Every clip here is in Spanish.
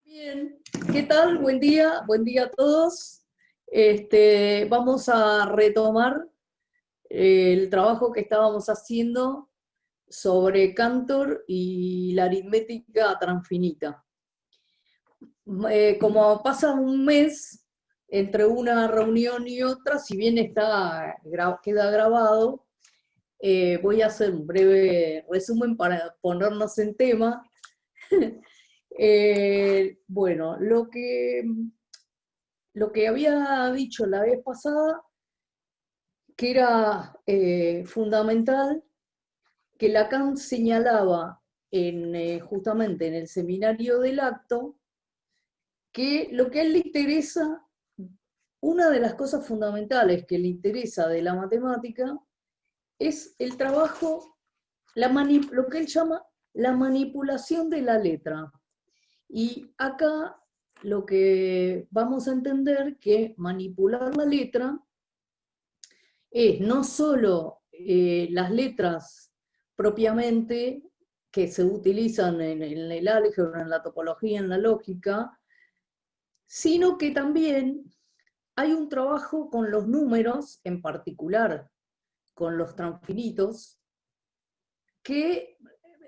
Bien, ¿qué tal? Buen día a todos. Vamos a retomar el trabajo que estábamos haciendo sobre Cantor y la aritmética transfinita. Como pasa un mes entre una reunión y otra, si bien queda grabado, voy a hacer un breve resumen para ponernos en tema. Bueno, lo que había dicho la vez pasada, que era fundamental, que Lacan señalaba justamente en el seminario del acto, que lo que a él le interesa, una de las cosas fundamentales que le interesa de la matemática, es el trabajo, lo que él llama la manipulación de la letra. Y acá lo que vamos a entender que manipular la letra es no solo las letras propiamente que se utilizan en el álgebra, en la topología, en la lógica, sino que también hay un trabajo con los números, en particular con los transfinitos, que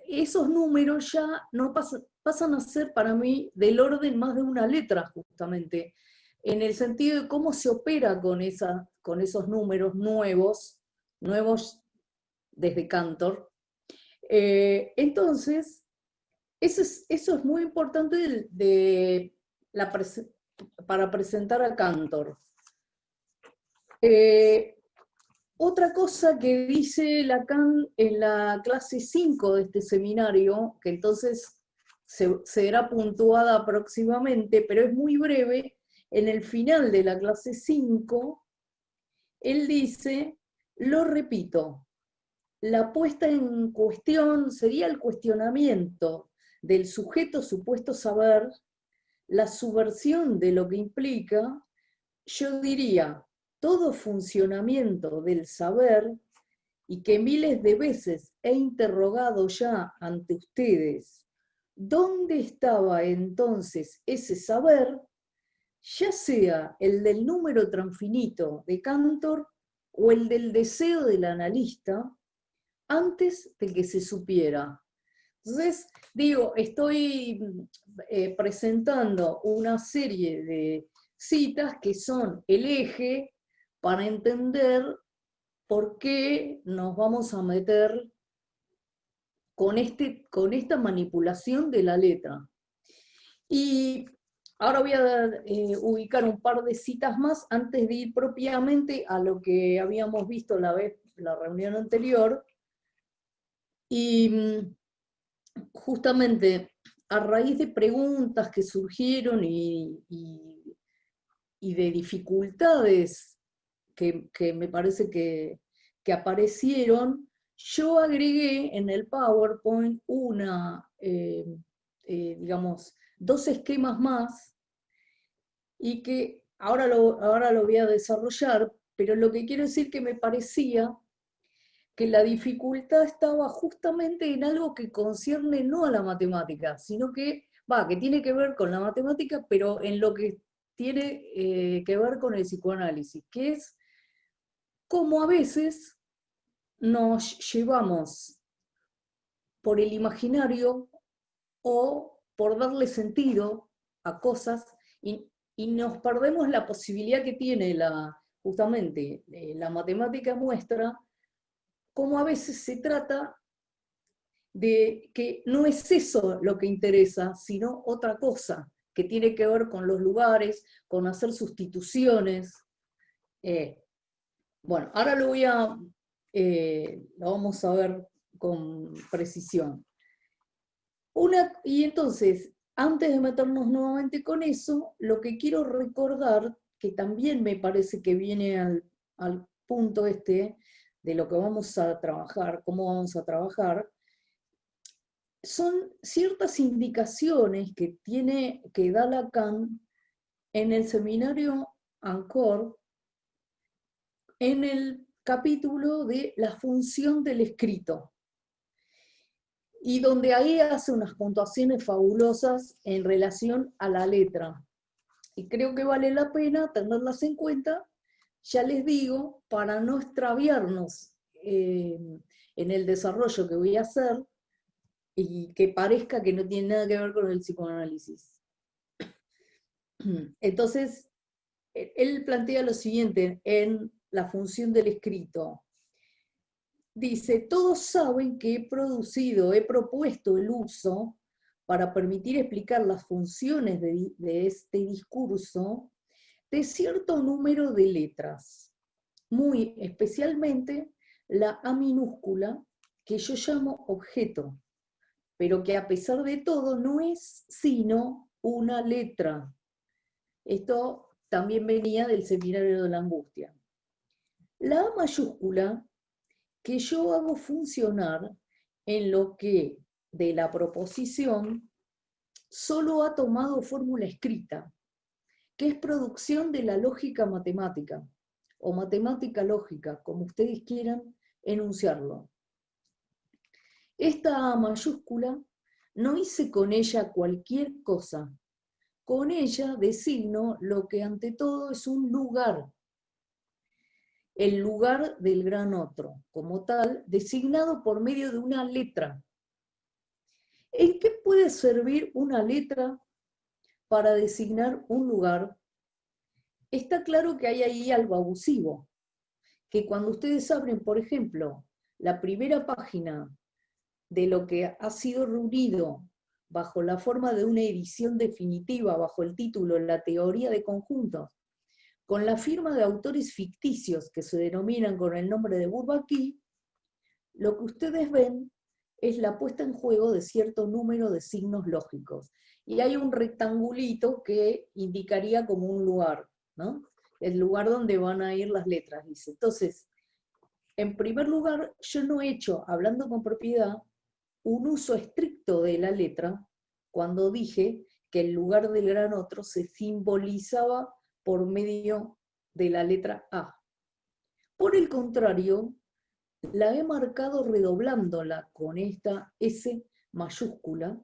esos números ya no pasan a ser para mí del orden más de una letra, justamente, en el sentido de cómo se opera con esos números nuevos desde Cantor. Entonces, eso es muy importante para presentar a Cantor. Otra cosa que dice Lacan en la clase 5 de este seminario, que entonces será puntuada próximamente, pero es muy breve, en el final de la clase 5, él dice, lo repito, la puesta en cuestión sería el cuestionamiento del sujeto supuesto saber, la subversión de lo que implica, yo diría, todo funcionamiento del saber, y que miles de veces he interrogado ya ante ustedes, ¿dónde estaba entonces ese saber? Ya sea el del número transfinito de Cantor o el del deseo del analista, antes de que se supiera. Entonces, digo, estoy presentando una serie de citas que son el eje para entender por qué nos vamos a meter con esta manipulación de la letra. Y ahora voy a ubicar un par de citas más antes de ir propiamente a lo que habíamos visto la reunión anterior. Y justamente a raíz de preguntas que surgieron y de dificultades que me parece que aparecieron, yo agregué en el PowerPoint digamos, dos esquemas más y que ahora lo voy a desarrollar, pero lo que quiero decir que me parecía que la dificultad estaba justamente en algo que concierne no a la matemática, sino que tiene que ver con la matemática, pero en lo que tiene que ver con el psicoanálisis, que es cómo a veces nos llevamos por el imaginario o por darle sentido a cosas y nos perdemos la posibilidad que tiene justamente la matemática muestra, cómo a veces se trata de que no es eso lo que interesa, sino otra cosa, que tiene que ver con los lugares, con hacer sustituciones. Bueno, ahora lo vamos a ver con precisión. Y entonces, antes de meternos nuevamente con eso, lo que quiero recordar, que también me parece que viene al punto de lo que vamos a trabajar, cómo vamos a trabajar, son ciertas indicaciones que da Lacan en el seminario Ancor, en el capítulo de la función del escrito. y donde ahí hace unas puntuaciones fabulosas en relación a la letra. Y creo que vale la pena tenerlas en cuenta, ya les digo, para no extraviarnos en el desarrollo que voy a hacer y que parezca que no tiene nada que ver con el psicoanálisis. Entonces, él plantea lo siguiente en la función del escrito. Dice, todos saben que he propuesto el uso para permitir explicar las funciones de este discurso de cierto número de letras, muy especialmente la A minúscula, que yo llamo objeto, pero que a pesar de todo no es sino una letra. Esto también venía del Seminario de la Angustia. La A mayúscula, que yo hago funcionar en lo que de la proposición solo ha tomado fórmula escrita, que es producción de la lógica matemática, o matemática lógica, como ustedes quieran enunciarlo. Esta A mayúscula no hice con ella cualquier cosa. Con ella designo lo que ante todo es un lugar, el lugar del gran otro, como tal, designado por medio de una letra. ¿En qué puede servir una letra para designar un lugar? Está claro que hay ahí algo abusivo, que cuando ustedes abren, por ejemplo, la primera página de lo que ha sido reunido bajo la forma de una edición definitiva, bajo el título La teoría de conjuntos, con la firma de autores ficticios que se denominan con el nombre de Bourbaki, lo que ustedes ven es la puesta en juego de cierto número de signos lógicos. Y hay un rectangulito que indicaría como un lugar, ¿no? El lugar donde van a ir las letras, dice. Entonces, en primer lugar, yo no he hecho, hablando con propiedad, un uso estricto de la letra cuando dije que el lugar del gran otro se simbolizaba por medio de la letra A. Por el contrario, la he marcado redoblándola con esta S mayúscula,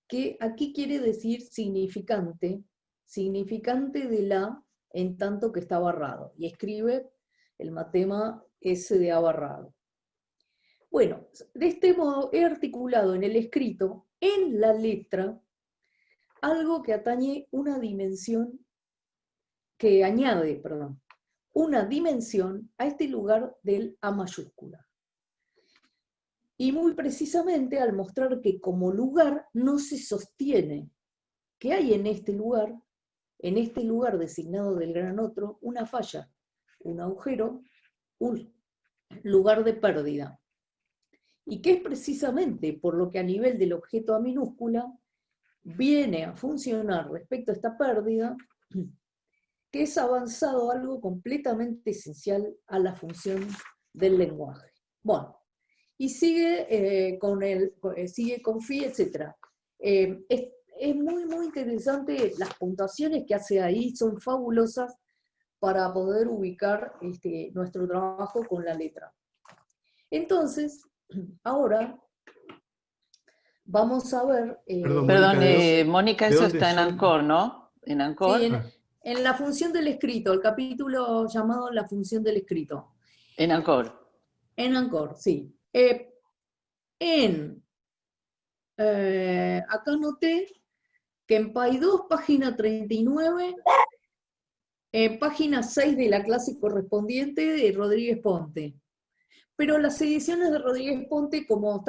que aquí quiere decir significante, significante de la en tanto que está barrado, y escribe el matema S de A barrado. Bueno, de este modo he articulado en el escrito, en la letra, algo que atañe una dimensión, que añade, perdón, una dimensión a este lugar del A mayúscula. Y muy precisamente al mostrar que como lugar no se sostiene, que hay en este lugar designado del gran otro, una falla, un agujero, un lugar de pérdida. Y que es precisamente por lo que a nivel del objeto A minúscula viene a funcionar respecto a esta pérdida, que es avanzado algo completamente esencial a la función del lenguaje. Bueno, y sigue sigue con phi, etc. Es muy, muy interesante las puntuaciones que hace ahí, son fabulosas para poder ubicar nuestro trabajo con la letra. Entonces, ahora vamos a ver... Perdón, Mónica, ¿de eso dónde está en son? Anchor, ¿no? En Anchor. Sí, en la función del escrito, el capítulo llamado La función del escrito. En Anchor. En Anchor, sí. Acá noté que en PAI 2, página 39, página 6 de la clase correspondiente de Rodríguez Ponte. Pero las ediciones de Rodríguez Ponte, como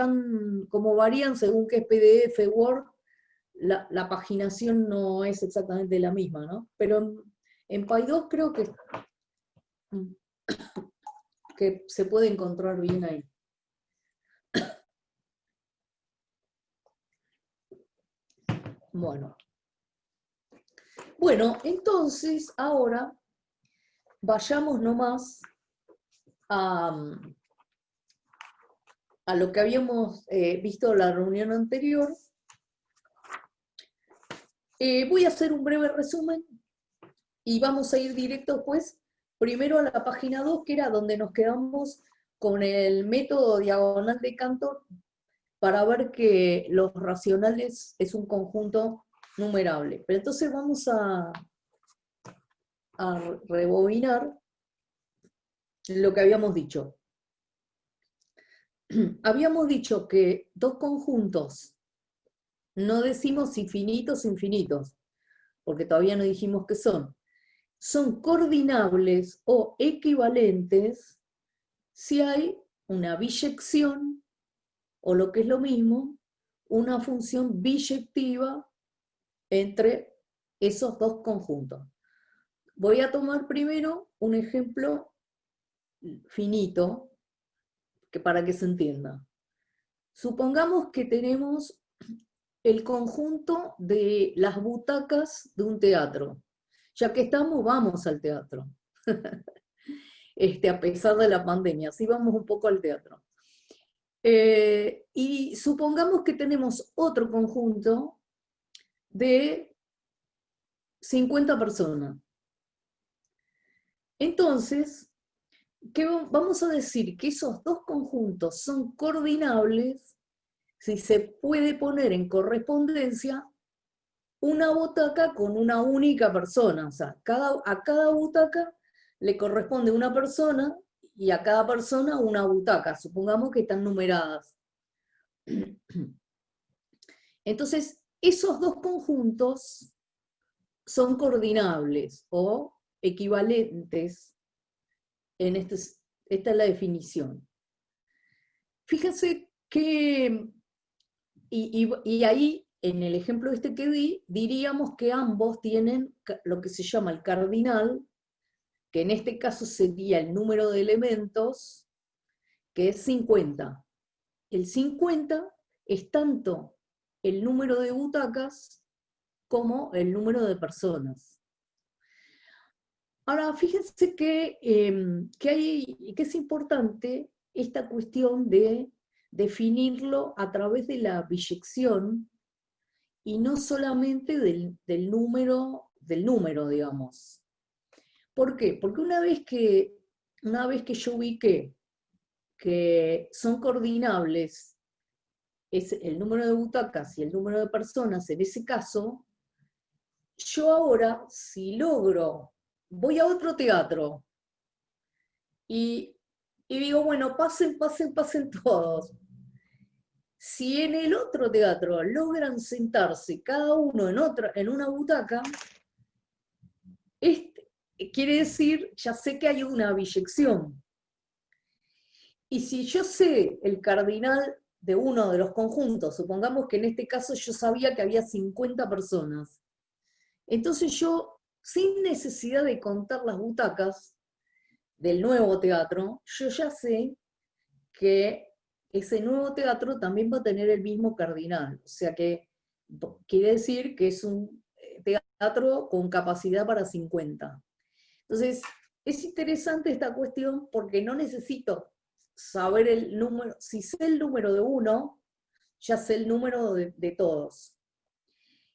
varían según que es PDF, Word, la paginación no es exactamente la misma, ¿no? Pero en PAI 2 creo que se puede encontrar bien ahí. Bueno, entonces ahora vayamos nomás a lo que habíamos visto en la reunión anterior. Voy a hacer un breve resumen y vamos a ir directo, pues, primero a la página 2, que era donde nos quedamos con el método diagonal de Cantor, para ver que los racionales es un conjunto numerable. Pero entonces vamos a rebobinar lo que habíamos dicho. Habíamos dicho que dos conjuntos, no decimos infinitos, porque todavía no dijimos qué son coordinables o equivalentes si hay una biyección, o lo que es lo mismo, una función biyectiva entre esos dos conjuntos. Voy a tomar primero un ejemplo finito, para que se entienda. Supongamos que tenemos el conjunto de las butacas de un teatro. Ya que estamos, vamos al teatro. A pesar de la pandemia, así vamos un poco al teatro. Y supongamos que tenemos otro conjunto de 50 personas. Entonces, vamos a decir que esos dos conjuntos son coordinables si se puede poner en correspondencia una butaca con una única persona. O sea, a cada butaca le corresponde una persona y a cada persona una butaca. Supongamos que están numeradas. Entonces, esos dos conjuntos son coordinables o equivalentes. Esta es la definición. Fíjense que, y ahí, en el ejemplo que di, diríamos que ambos tienen lo que se llama el cardinal, que en este caso sería el número de elementos, que es 50. El 50 es tanto el número de butacas como el número de personas. Ahora, fíjense que es importante esta cuestión de definirlo a través de la biyección y no solamente del número, digamos. ¿Por qué? Porque una vez que yo ubiqué que son coordinables es el número de butacas y el número de personas en ese caso, yo ahora, si logro, voy a otro teatro y digo, bueno, pasen todos. Si en el otro teatro logran sentarse cada uno en una butaca, quiere decir, ya sé que hay una biyección. Y si yo sé el cardinal de uno de los conjuntos, supongamos que en este caso yo sabía que había 50 personas, entonces yo, sin necesidad de contar las butacas del nuevo teatro, yo ya sé que ese nuevo teatro también va a tener el mismo cardinal. O sea que quiere decir que es un teatro con capacidad para 50. Entonces, es interesante esta cuestión porque no necesito saber el número. Si sé el número de uno, ya sé el número de todos.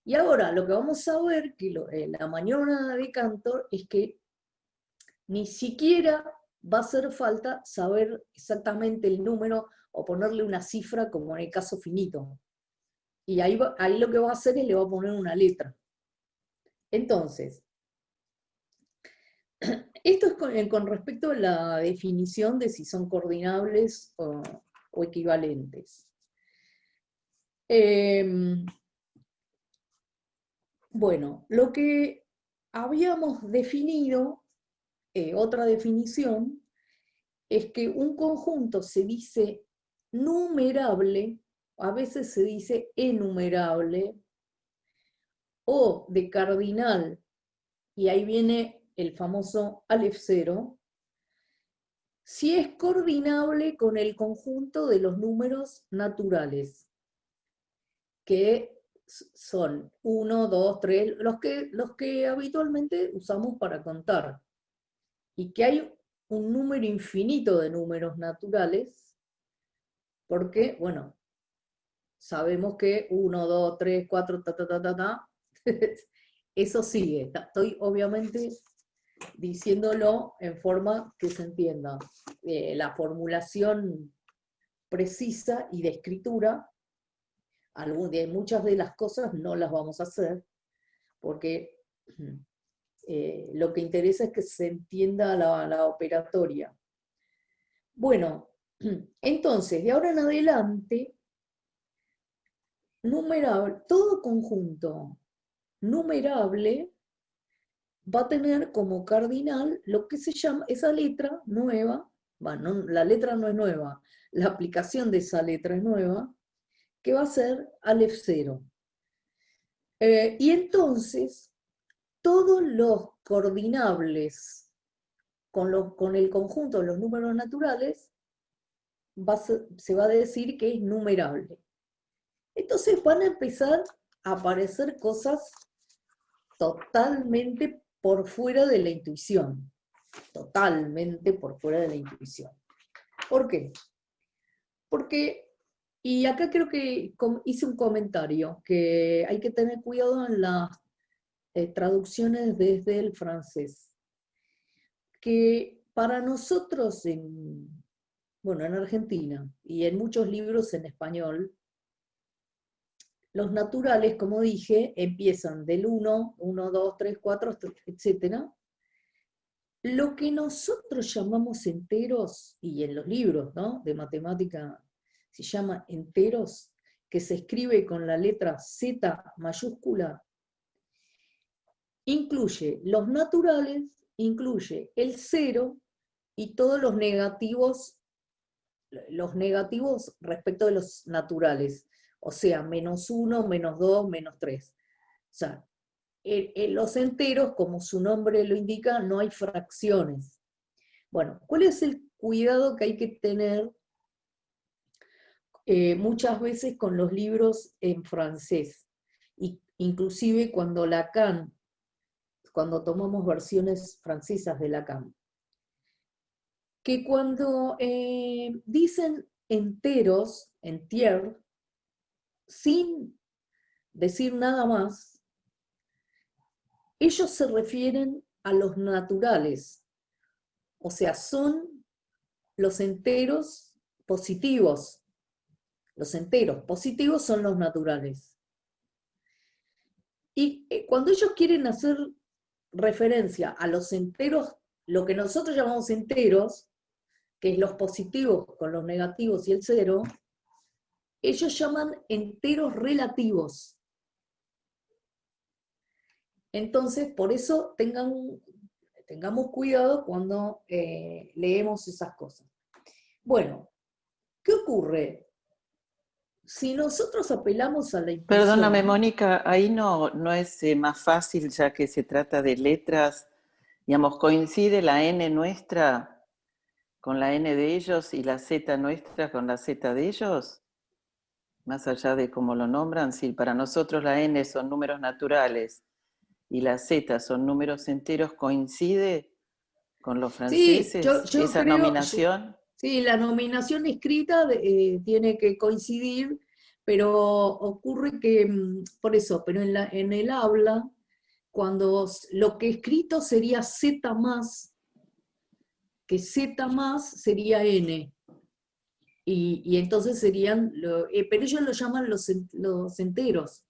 Y ahora lo que vamos a ver, que la maniobra de Cantor, es que ni siquiera va a hacer falta saber exactamente el número o ponerle una cifra como en el caso finito. Y ahí lo que va a hacer es le va a poner una letra. Entonces, esto es con respecto a la definición de si son coordinables o equivalentes. Bueno, lo que habíamos definido, otra definición, es que un conjunto se dice numerable, a veces se dice enumerable, o de cardinal, y ahí viene el famoso Aleph cero, si es coordinable con el conjunto de los números naturales, que son 1, 2, 3, los que habitualmente usamos para contar, y que hay un número infinito de números naturales, porque, bueno, sabemos que 1, 2, 3, 4, eso sigue. Estoy obviamente diciéndolo en forma que se entienda. La formulación precisa y de escritura muchas de las cosas no las vamos a hacer, porque lo que interesa es que se entienda la operatoria. Bueno, entonces, de ahora en adelante, todo conjunto numerable va a tener como cardinal lo que se llama esa letra nueva, bueno, la letra no es nueva, la aplicación de esa letra es nueva, que va a ser Aleph 0. Y entonces, todos los coordinables con el conjunto de los números naturales se va a decir que es numerable. Entonces van a empezar a aparecer cosas totalmente por fuera de la intuición. Totalmente por fuera de la intuición. ¿Por qué? Porque, y acá creo que hice un comentario, que hay que tener cuidado en las traducciones desde el francés. Que para nosotros, en Argentina, y en muchos libros en español, los naturales, como dije, empiezan del 1, 1, 2, 3, 4, etc. Lo que nosotros llamamos enteros, y en los libros, ¿no?, de matemática se llama enteros, que se escribe con la letra Z mayúscula, incluye los naturales, incluye el 0 y todos los negativos respecto de los naturales, o sea, -1, -2, -3. O sea, en los enteros, como su nombre lo indica, no hay fracciones. Bueno, ¿cuál es el cuidado que hay que tener muchas veces con los libros en francés? Inclusive cuando tomamos versiones francesas de Lacan. Que cuando dicen enteros, entier, sin decir nada más, ellos se refieren a los naturales, o sea, son los enteros positivos. Los enteros positivos son los naturales. Y cuando ellos quieren hacer referencia a los enteros, lo que nosotros llamamos enteros, que es los positivos con los negativos y el 0, ellos llaman enteros relativos. Entonces, por eso tengamos cuidado cuando leemos esas cosas. Bueno, ¿qué ocurre? Si nosotros apelamos a la intuición... Perdóname, Mónica, ahí no es más fácil, ya que se trata de letras, digamos, coincide la N nuestra con la N de ellos y la Z nuestra con la Z de ellos, más allá de cómo lo nombran. Si para nosotros la N son números naturales y la Z son números enteros, ¿coincide con los franceses Sí, esa nominación? Sí, la nominación escrita tiene que coincidir, pero ocurre que, por eso, pero en el habla, cuando lo que escrito sería Z más, que Z más sería N. Y entonces serían, pero ellos lo llaman los enteros.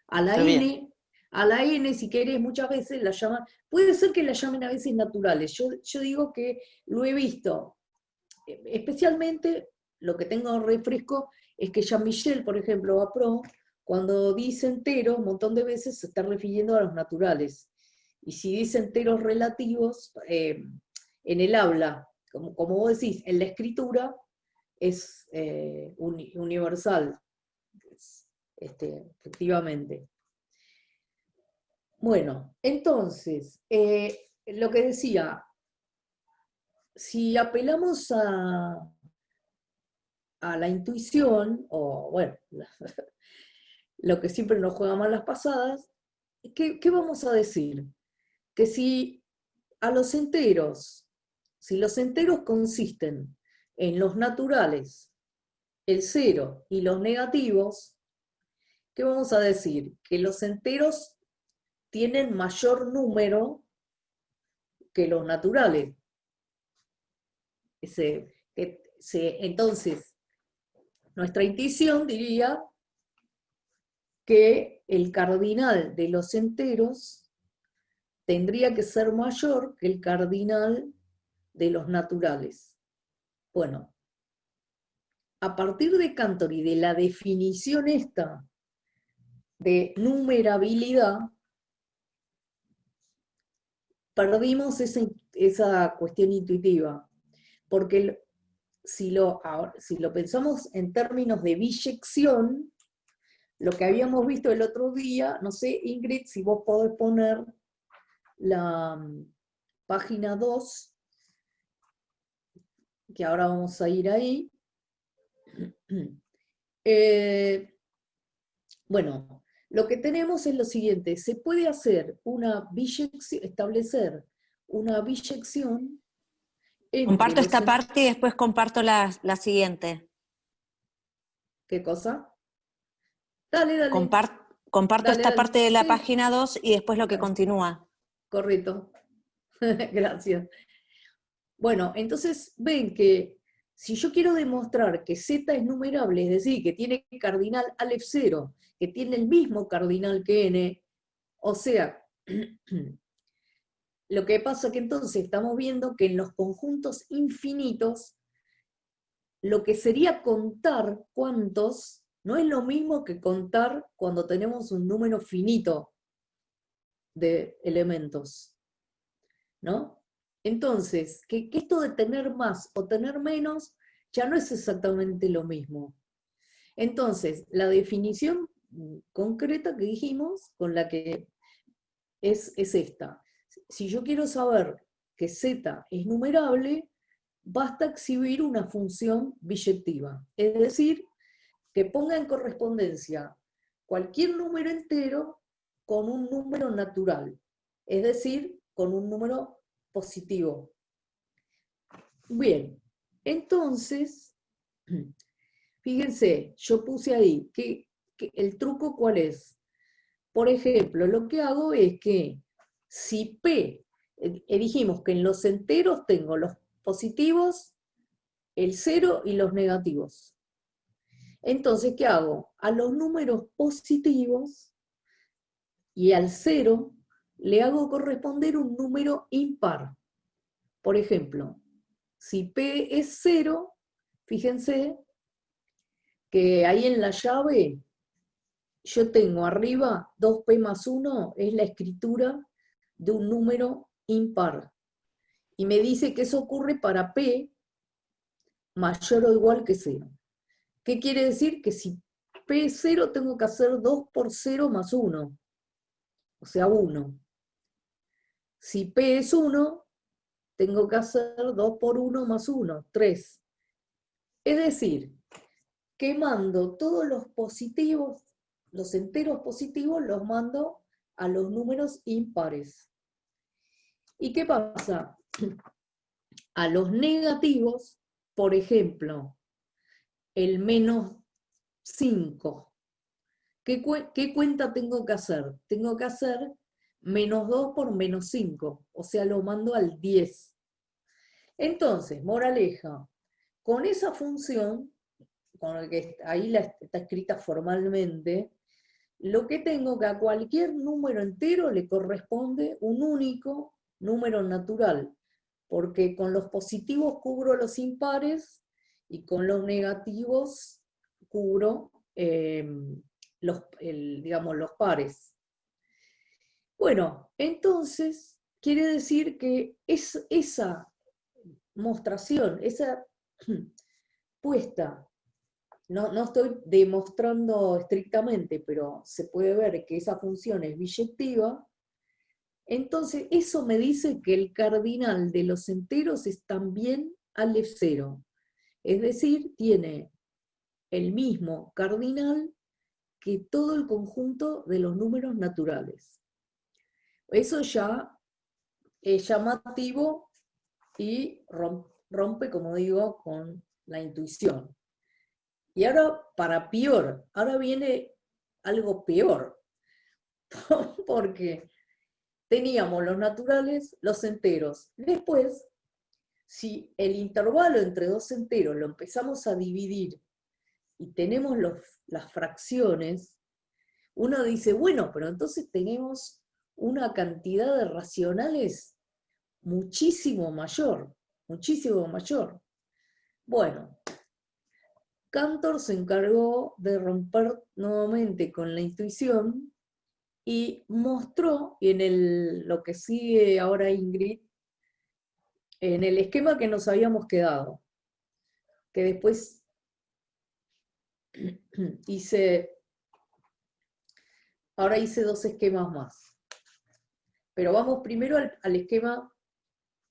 A la N, si querés, muchas veces la llaman, puede ser que la llamen a veces naturales. Yo digo que lo he visto, especialmente lo que tengo refresco es que Jean-Michel, por ejemplo, Vapro, cuando dice entero, un montón de veces se está refiriendo a los naturales. Y si dice enteros relativos, en el habla, como vos decís, en la escritura, es universal, efectivamente. Bueno, entonces, lo que decía, si apelamos a la intuición, o bueno, lo que siempre nos juega mal las pasadas, ¿qué vamos a decir? Que si los enteros consisten en los naturales, el 0 y los negativos, ¿qué vamos a decir? Que los enteros tienen mayor número que los naturales. Entonces, nuestra intuición diría que el cardinal de los enteros tendría que ser mayor que el cardinal de los naturales. Bueno, a partir de Cantor y de la definición esta de numerabilidad, perdimos esa cuestión intuitiva, porque si lo pensamos en términos de biyección, lo que habíamos visto el otro día, no sé, Ingrid, si vos podés poner la página 2, que ahora vamos a ir ahí. Bueno, lo que tenemos es lo siguiente: se puede hacer una biyección, establecer una biyección entre Comparto los... esta parte y después comparto la siguiente. ¿Qué cosa? Dale, dale. Comparto Dale, esta dale. parte de la Sí, página 2 y después lo que dale. continúa. Correcto. Gracias. Bueno, entonces ven que si yo quiero demostrar que Z es numerable, es decir, que tiene cardinal Aleph 0, que tiene el mismo cardinal que N, o sea, lo que pasa que entonces estamos viendo que en los conjuntos infinitos, lo que sería contar cuántos no es lo mismo que contar cuando tenemos un número finito de elementos, ¿no? Entonces, que esto de tener más o tener menos ya no es exactamente lo mismo. Entonces, la definición concreta que dijimos, con la que es esta. Si yo quiero saber que Z es numerable, basta exhibir una función biyectiva. Es decir, que ponga en correspondencia cualquier número entero con un número natural. Es decir, con un número positivo. Bien, entonces, fíjense, yo puse ahí, que ¿el truco cuál es? Por ejemplo, lo que hago es que si P, dijimos que en los enteros tengo los positivos, el 0 y los negativos. Entonces, ¿qué hago? A los números positivos y al 0 le hago corresponder un número impar. Por ejemplo, si P es 0, fíjense que ahí en la llave yo tengo arriba 2P más 1, es la escritura de un número impar. Y me dice que eso ocurre para P mayor o igual que 0. ¿Qué quiere decir? Que si P es 0, tengo que hacer 2 por 0 más 1, o sea 1. Si P es 1, tengo que hacer 2 por 1 más 1, 3. Es decir, que mando todos los positivos, los enteros positivos, los mando a los números impares. ¿Y qué pasa? A los negativos, por ejemplo, el menos 5. ¿Qué cuenta tengo que hacer? Tengo que hacer menos 2 por menos 5, o sea, lo mando al 10. Entonces, moraleja, con esa función, con el que ahí está escrita formalmente, lo que tengo que a cualquier número entero le corresponde un único número natural, porque con los positivos cubro los impares y con los negativos cubro digamos, los pares. Bueno, entonces quiere decir que esa mostración, esa puesta, no estoy demostrando estrictamente, pero se puede ver que esa función es biyectiva. Entonces, eso me dice que el cardinal de los enteros es también Aleph 0. Es decir, tiene el mismo cardinal que todo el conjunto de los números naturales. Eso ya es llamativo y rompe, como digo, con la intuición. Y ahora, para peor, ahora viene algo peor, porque teníamos los naturales, los enteros. Después, si el intervalo entre dos enteros lo empezamos a dividir y tenemos las fracciones, uno dice, bueno, pero entonces tenemos una cantidad de racionales muchísimo mayor, muchísimo mayor. Bueno, Cantor se encargó de romper nuevamente con la intuición y mostró lo que sigue ahora Ingrid, en el esquema que nos habíamos quedado, que después ahora hice 2 esquemas más. Pero vamos primero al esquema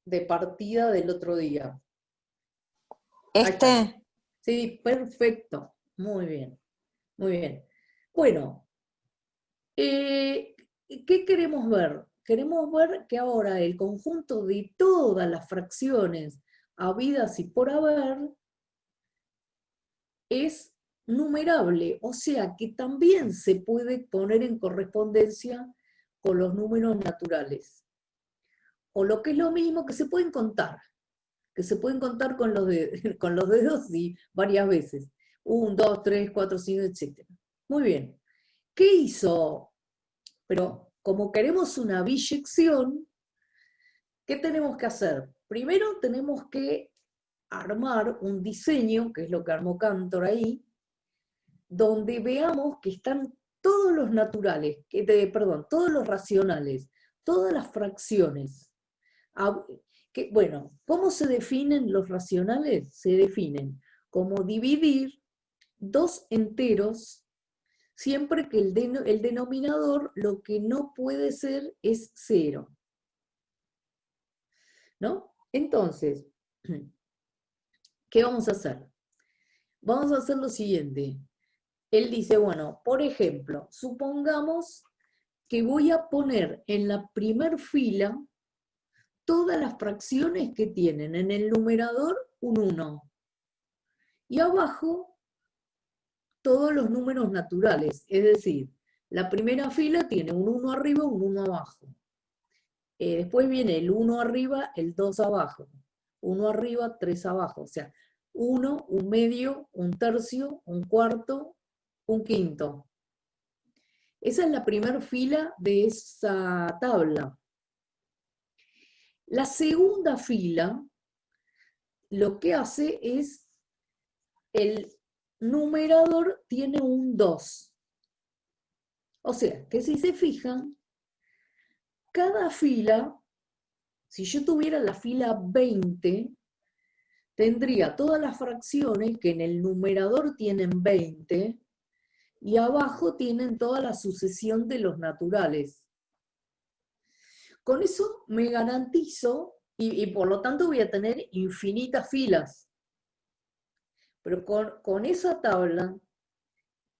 de partida del otro día. ¿Este? Sí, perfecto. Muy bien, muy bien. Bueno, ¿qué queremos ver? Queremos ver que ahora el conjunto de todas las fracciones habidas y por haber es numerable, o sea que también se puede poner en correspondencia con los números naturales. O lo que es lo mismo, que se pueden contar con con los dedos y varias veces. 1, 2, 3, 4, 5, etc. Muy bien. ¿Qué hizo? Pero como queremos una biyección, ¿qué tenemos que hacer? Primero tenemos que armar un diseño, que es lo que armó Cantor ahí, donde veamos que están todos los naturales, todos los racionales, todas las fracciones. Bueno, ¿cómo se definen los racionales? Se definen como dividir 2 enteros, siempre que el denominador lo que no puede ser es 0. ¿No? Entonces, ¿qué vamos a hacer? Vamos a hacer lo siguiente. Él dice, bueno, por ejemplo, supongamos que voy a poner en la primer fila todas las fracciones que tienen en el numerador un 1. Y abajo todos los números naturales, es decir, la primera fila tiene un 1 arriba, un 1 abajo. Después viene el 1 arriba, el 2 abajo. 1 arriba, 3 abajo. O sea, 1, un medio, un tercio, un cuarto, un quinto. Esa es la primera fila de esa tabla. La segunda fila lo que hace es, el numerador tiene un 2. O sea, que si se fijan, cada fila, si yo tuviera la fila 20, tendría todas las fracciones que en el numerador tienen 20 y abajo tienen toda la sucesión de los naturales. Con eso me garantizo, y por lo tanto voy a tener infinitas filas. Pero con esa tabla,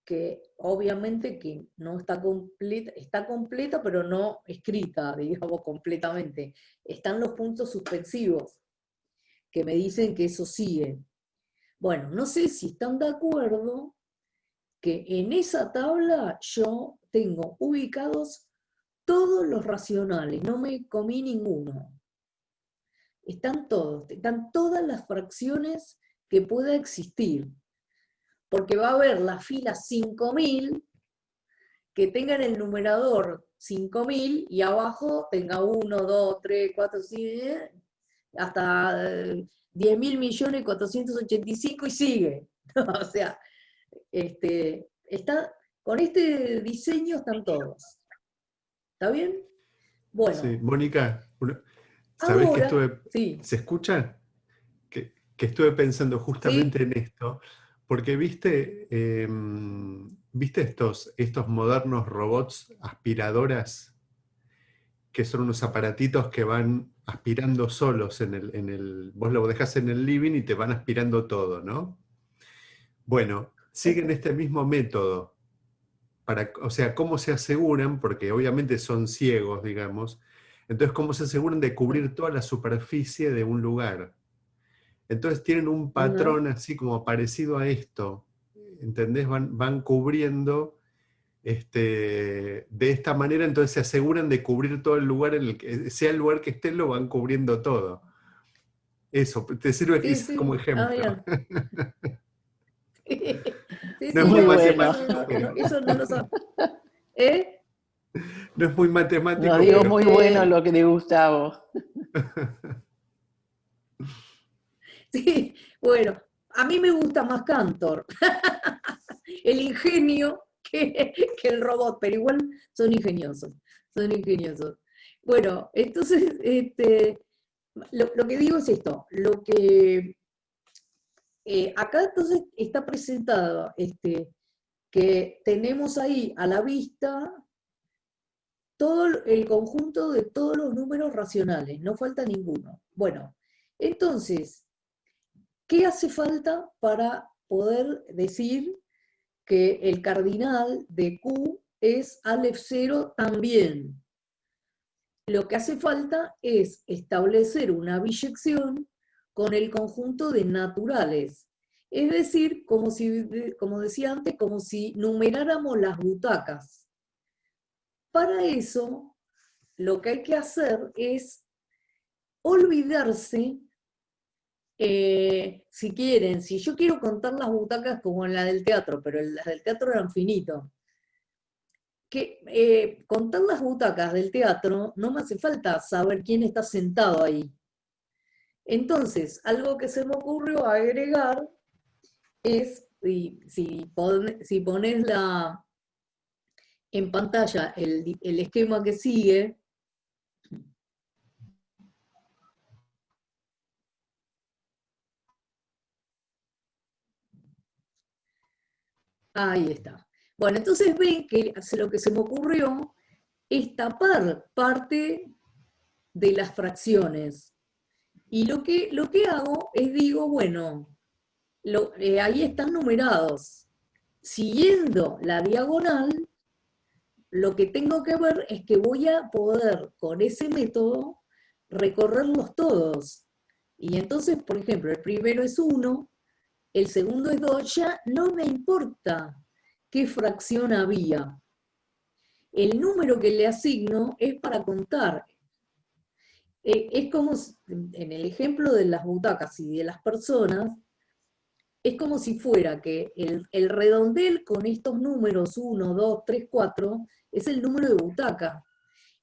que obviamente que no está completa, pero no escrita, digamos, completamente. Están los puntos suspensivos, que me dicen que eso sigue. Bueno, no sé si están de acuerdo que en esa tabla yo tengo ubicados todos los racionales, no me comí ninguno. Están todas las fracciones que pueda existir. Porque va a haber la fila 5000 que tenga en el numerador 5000 y abajo tenga 1, 2, 3, 4, 5, hasta 10.000.485 y sigue. O sea, con este diseño están todos. ¿Está bien? Bueno. Sí, Mónica, ¿sabés que ahora, sí. ¿Se escucha? Que estuve pensando justamente en esto, porque viste estos modernos robots aspiradoras, que son unos aparatitos que van aspirando solos vos lo dejás en el living y te van aspirando todo, ¿no? Bueno, siguen este mismo método. O sea, ¿cómo se aseguran? Porque obviamente son ciegos, digamos. Entonces, ¿cómo se aseguran de cubrir toda la superficie de un lugar? Entonces tienen un patrón así como parecido a esto, ¿entendés? Van cubriendo de esta manera, entonces se aseguran de cubrir todo el lugar, en el que sea el lugar que esté, lo van cubriendo todo. Eso, te sirve quizás como ejemplo. Sí, No es muy Muy matemático, bueno. pero... Eso no lo sabe. ¿Eh? No es muy matemático, No digo pero muy bueno lo que de Gustavo. Sí, bueno, a mí me gusta más Cantor, el ingenio que el robot, pero igual son ingeniosos, son ingeniosos. Bueno, entonces, lo que digo es esto, lo que acá entonces está presentado, que tenemos ahí a la vista todo el conjunto de todos los números racionales, no falta ninguno. Bueno, entonces, ¿qué hace falta para poder decir que el cardinal de Q es Aleph 0 también? Lo que hace falta es establecer una biyección con el conjunto de naturales. Es decir, como decía antes, como si numeráramos las butacas. Para eso, lo que hay que hacer es olvidarse, si quieren, si yo quiero contar las butacas como en la del teatro, pero las del teatro eran finitos, que contar las butacas del teatro no me hace falta saber quién está sentado ahí. Entonces, algo que se me ocurrió agregar es, si pones en pantalla el esquema que sigue, ahí está. Bueno, entonces ven que lo que se me ocurrió es tapar parte de las fracciones. Y lo que hago es digo, bueno, ahí están numerados. Siguiendo la diagonal, lo que tengo que ver es que voy a poder, con ese método, recorrerlos todos. Y entonces, por ejemplo, el primero es 1, el segundo es 2, ya no me importa qué fracción había. El número que le asigno es para contar. Es como en el ejemplo de las butacas y de las personas, es como si fuera que el redondel con estos números 1, 2, 3, 4 es el número de butaca.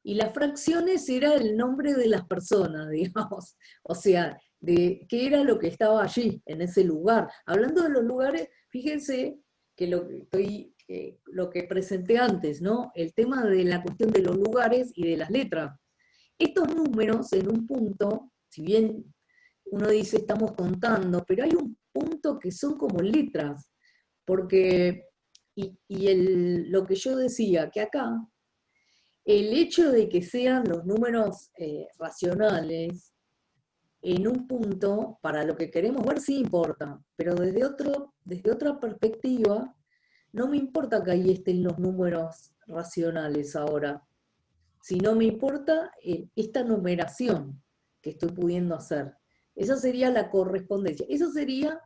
Y las fracciones era el nombre de las personas, digamos. O sea, de qué era lo que estaba allí, en ese lugar. Hablando de los lugares, fíjense que lo que presenté antes, ¿no? El tema de la cuestión de los lugares y de las letras. Estos números en un punto, si bien uno dice estamos contando, pero hay un punto que son como letras, porque, lo que yo decía, que acá, el hecho de que sean los números racionales, en un punto, para lo que queremos ver sí importa, pero desde otra perspectiva, no me importa que ahí estén los números racionales ahora, sino me importa esta numeración que estoy pudiendo hacer. Esa sería la correspondencia. Eso sería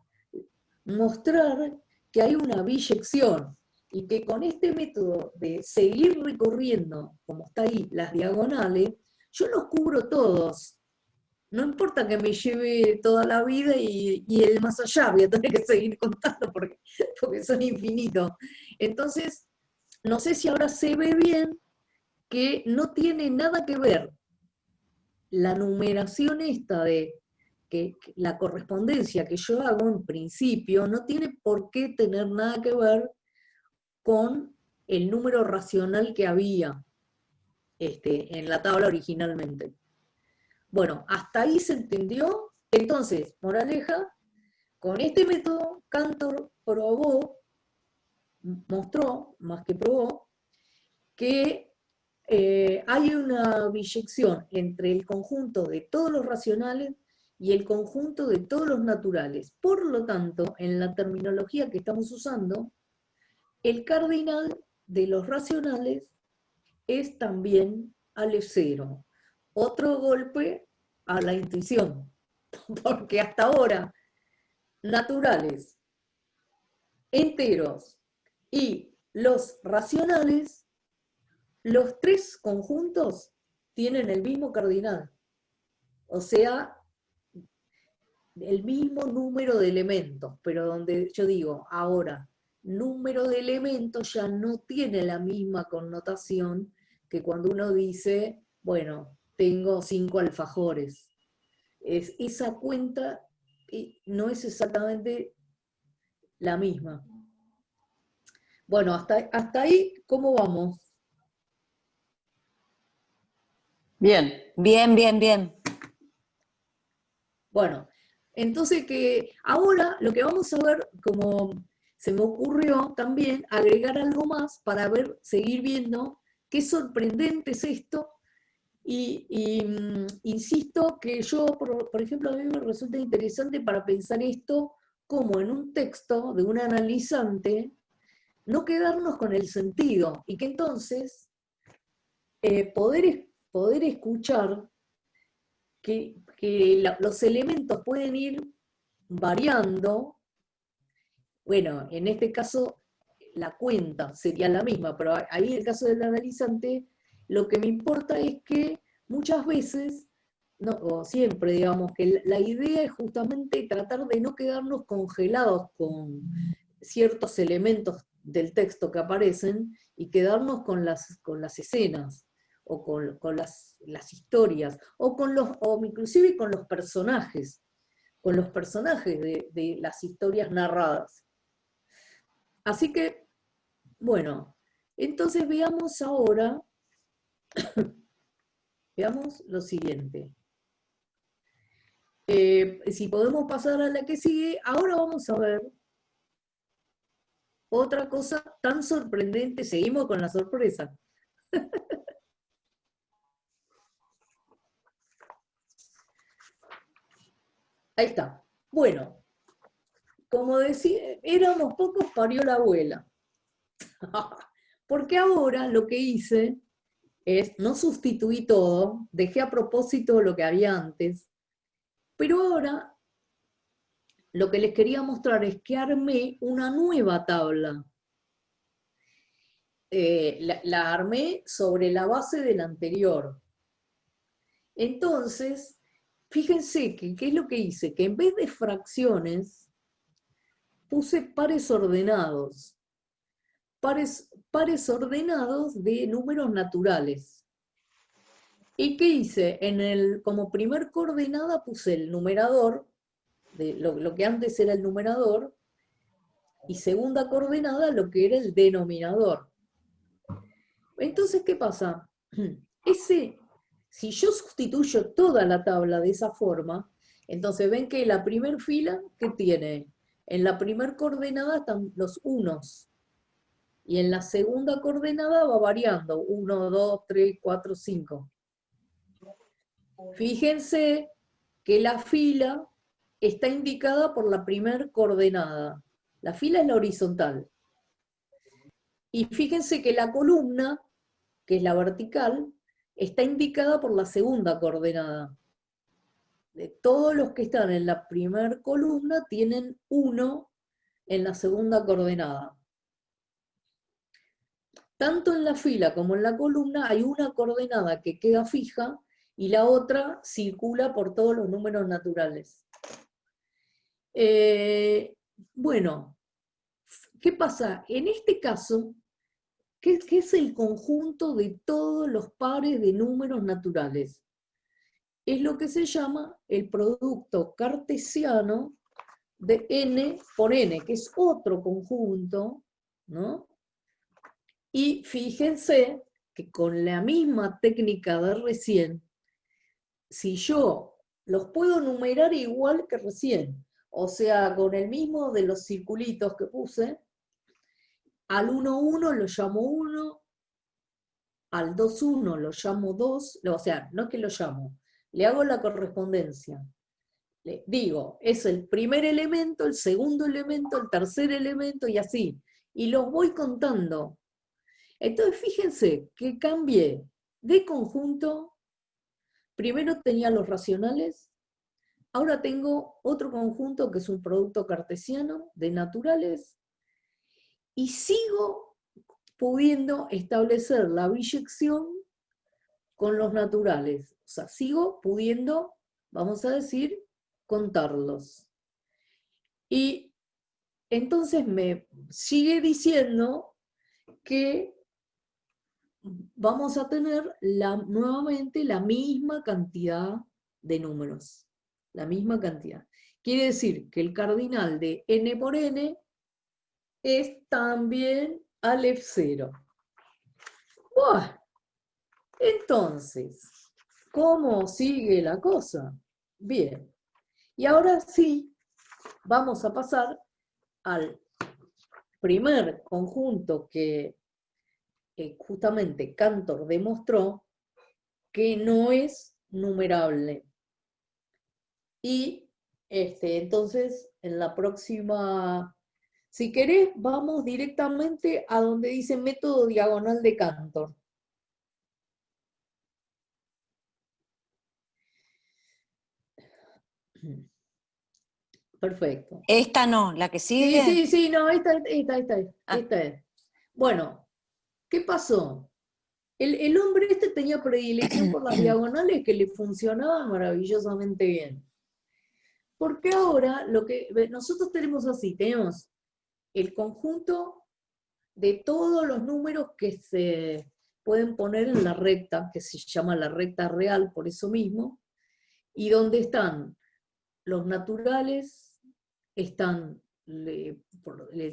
mostrar que hay una biyección y que con este método de seguir recorriendo, como está ahí, las diagonales, yo los cubro todos. No importa que me lleve toda la vida y el más allá, voy a tener que seguir contando porque son infinitos. Entonces, no sé si ahora se ve bien que no tiene nada que ver la numeración esta de que la correspondencia que yo hago en principio no tiene por qué tener nada que ver con el número racional que había en la tabla originalmente. Bueno, hasta ahí se entendió. Entonces, moraleja, con este método Cantor mostró, más que probó, que hay una biyección entre el conjunto de todos los racionales y el conjunto de todos los naturales. Por lo tanto, en la terminología que estamos usando, el cardinal de los racionales es también Aleph 0. Otro golpe a la intuición, porque hasta ahora naturales, enteros y los racionales, los tres conjuntos tienen el mismo cardinal, o sea, el mismo número de elementos, pero donde yo digo, ahora, número de elementos ya no tiene la misma connotación que cuando uno dice, bueno, tengo 5 alfajores. Esa cuenta no es exactamente la misma. Bueno, hasta ahí, ¿cómo vamos? Bien. Bien, bien, bien. Bueno, entonces que ahora lo que vamos a ver, como se me ocurrió también agregar algo más para ver, seguir viendo qué sorprendente es esto. Insisto que yo, por ejemplo, a mí me resulta interesante para pensar esto como en un texto de un analizante, no quedarnos con el sentido, y que entonces poder escuchar que los elementos pueden ir variando. Bueno, en este caso la cuenta sería la misma, pero ahí en el caso del analizante, lo que me importa es que muchas veces, no, o siempre, digamos, que la idea es justamente tratar de no quedarnos congelados con ciertos elementos del texto que aparecen y quedarnos con las escenas, o con las historias, o inclusive con los personajes de las historias narradas. Así que, bueno, entonces veamos ahora, veamos lo siguiente. Si podemos pasar a la que sigue, ahora vamos a ver otra cosa tan sorprendente. Seguimos con la sorpresa. Ahí está. Bueno, como decía, éramos pocos, parió la abuela. Porque ahora lo que hice es, no sustituí todo, dejé a propósito lo que había antes, pero ahora lo que les quería mostrar es que armé una nueva tabla. La armé sobre la base de la anterior. Entonces, fíjense qué es lo que hice, que en vez de fracciones, puse pares ordenados. Pares ordenados de números naturales. ¿Y qué hice? Como primer coordenada puse el numerador, de lo que antes era el numerador, y segunda coordenada lo que era el denominador. Entonces, ¿qué pasa? Si yo sustituyo toda la tabla de esa forma, entonces ven que la primer fila, ¿qué tiene? En la primer coordenada están los unos, y en la segunda coordenada va variando, 1, 2, 3, 4, 5. Fíjense que la fila está indicada por la primer coordenada. La fila es la horizontal. Y fíjense que la columna, que es la vertical, está indicada por la segunda coordenada. De todos los que están en la primera columna tienen 1 en la segunda coordenada. Tanto en la fila como en la columna hay una coordenada que queda fija y la otra circula por todos los números naturales. Bueno, ¿qué pasa? En este caso, ¿qué es el conjunto de todos los pares de números naturales? Es lo que se llama el producto cartesiano de n por n, que es otro conjunto, ¿no? Y fíjense que con la misma técnica de recién, si yo los puedo numerar igual que recién, o sea, con el mismo de los circulitos que puse, al 1,1 lo llamo 1, al 2,1 lo llamo 2, o sea, no es que lo llamo, le hago la correspondencia. Le digo, es el primer elemento, el segundo elemento, el tercer elemento y así. Y los voy contando. Entonces, fíjense que cambié de conjunto. Primero tenía los racionales, ahora tengo otro conjunto que es un producto cartesiano de naturales, y sigo pudiendo establecer la biyección con los naturales. O sea, sigo pudiendo, vamos a decir, contarlos. Y entonces me sigue diciendo que vamos a tener nuevamente la misma cantidad de números. La misma cantidad. Quiere decir que el cardinal de n por n es también Aleph 0. Bueno, entonces, ¿cómo sigue la cosa? Bien. Y ahora sí, vamos a pasar al primer conjunto que justamente Cantor demostró que no es numerable. Y entonces, en la próxima, si querés, vamos directamente a donde dice método diagonal de Cantor. Perfecto. Esta no, la que sigue. Sí, no, esta Ah. es. Bueno, ¿qué pasó? El hombre tenía predilección por las diagonales que le funcionaban maravillosamente bien. Porque ahora lo que nosotros tenemos así, tenemos el conjunto de todos los números que se pueden poner en la recta, que se llama la recta real por eso mismo, y donde están los naturales, están el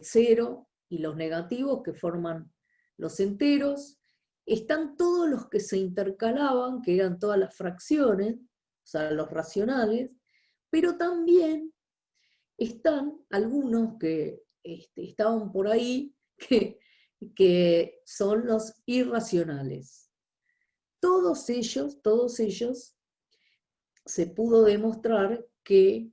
0 y los negativos que forman los enteros, están todos los que se intercalaban, que eran todas las fracciones, o sea, los racionales, pero también están algunos que estaban por ahí, que son los irracionales. Todos ellos se pudo demostrar que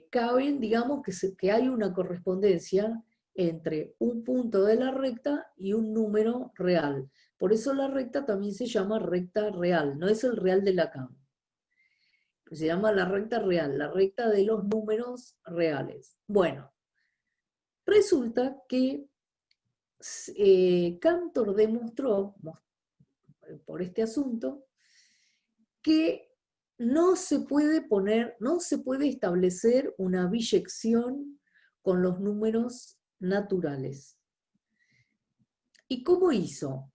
caben, digamos, que hay una correspondencia entre un punto de la recta y un número real. Por eso la recta también se llama recta real, no es el real de Lacan. Se llama la recta real, la recta de los números reales. Bueno, resulta que Cantor demostró, por este asunto, que no se puede establecer una biyección con los números naturales. ¿Y cómo hizo?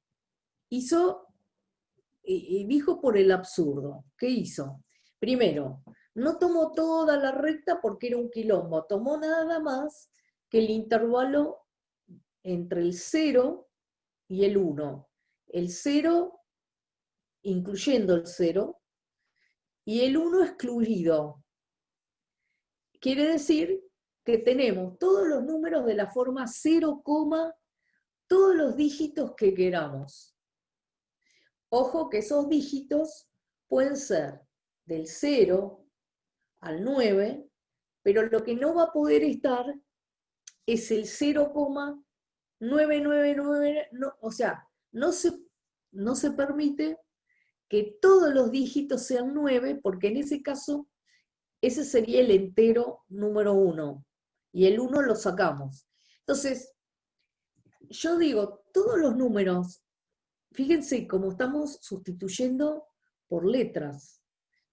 Dijo por el absurdo. ¿Qué hizo? Primero, no tomó toda la recta porque era un quilombo, tomó nada más que el intervalo entre el 0 y el 1. El 0, incluyendo el 0, y el 1 excluido. Quiere decir que tenemos todos los números de la forma 0, todos los dígitos que queramos. Ojo que esos dígitos pueden ser del 0 al 9, pero lo que no va a poder estar es el 0,999, no, o sea, no se permite que todos los dígitos sean 9, porque en ese caso, ese sería el entero número 1, y el 1 lo sacamos. Entonces, yo digo, todos los números, fíjense cómo estamos sustituyendo por letras.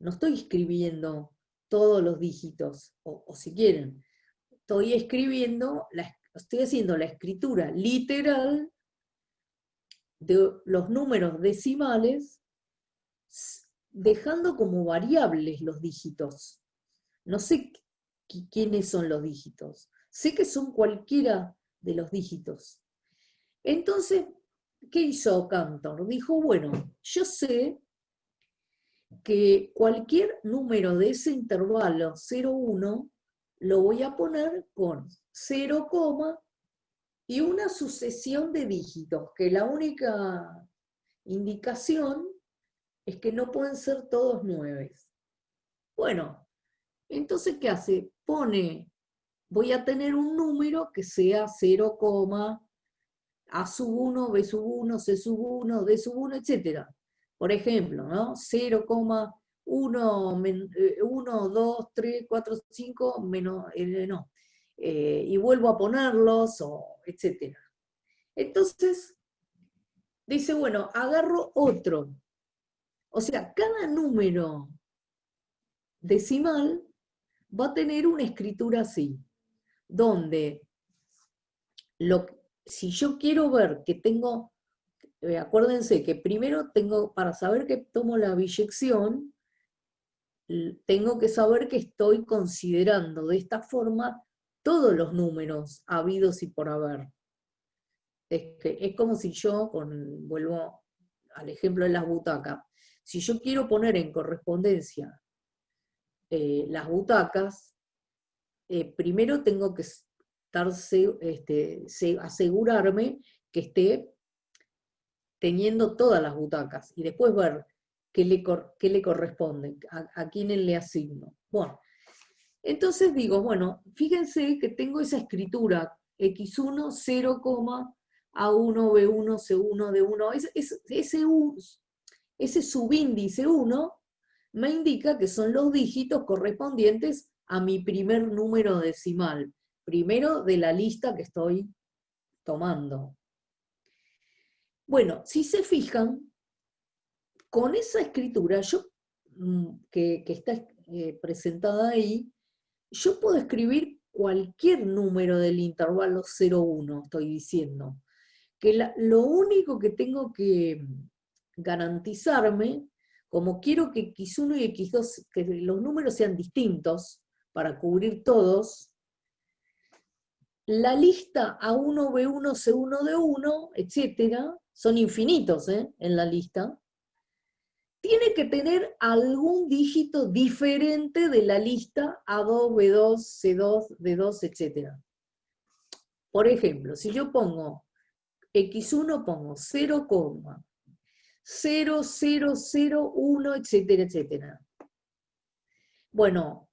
No estoy escribiendo todos los dígitos, o si quieren, estoy haciendo la escritura literal de los números decimales, dejando como variables los dígitos. No sé quiénes son los dígitos. Sé que son cualquiera de los dígitos. Entonces, ¿qué hizo Cantor? Dijo, bueno, yo sé que cualquier número de ese intervalo 0, 1, lo voy a poner con 0, y una sucesión de dígitos, que la única indicación es que no pueden ser todos 9. Bueno, entonces, ¿qué hace? Voy a tener un número que sea 0, A sub 1, B sub 1, C sub 1, D sub 1, etc. Por ejemplo, ¿no? 0,1, 1, 2, 3, 4, 5, menos, no. Y vuelvo a ponerlos, etc. Entonces, dice, bueno, agarro otro. O sea, cada número decimal va a tener una escritura así. donde si yo quiero ver que tengo, acuérdense que primero tengo, para saber que tomo la biyección, tengo que saber que estoy considerando de esta forma todos los números habidos y por haber. Es como si yo, vuelvo al ejemplo de las butacas, si yo quiero poner en correspondencia las butacas, primero tengo que asegurarme que esté teniendo todas las butacas y después ver qué le corresponde, a quién le asigno. Bueno, entonces digo, bueno, fíjense que tengo esa escritura, X1, 0, A1, B1, C1, D1, ese subíndice 1 me indica que son los dígitos correspondientes a mi primer número decimal, primero de la lista que estoy tomando. Bueno, si se fijan, con esa escritura que está presentada ahí, yo puedo escribir cualquier número del intervalo 0,1, estoy diciendo. Que lo único que tengo que garantizarme, como quiero que X1 y X2, que los números sean distintos para cubrir todos, la lista A1, B1, C1, D1, etcétera, son infinitos en la lista, tiene que tener algún dígito diferente de la lista A2, B2, C2, D2, etcétera. Por ejemplo, si yo pongo X1, pongo 0,0001, etcétera, etcétera. Bueno,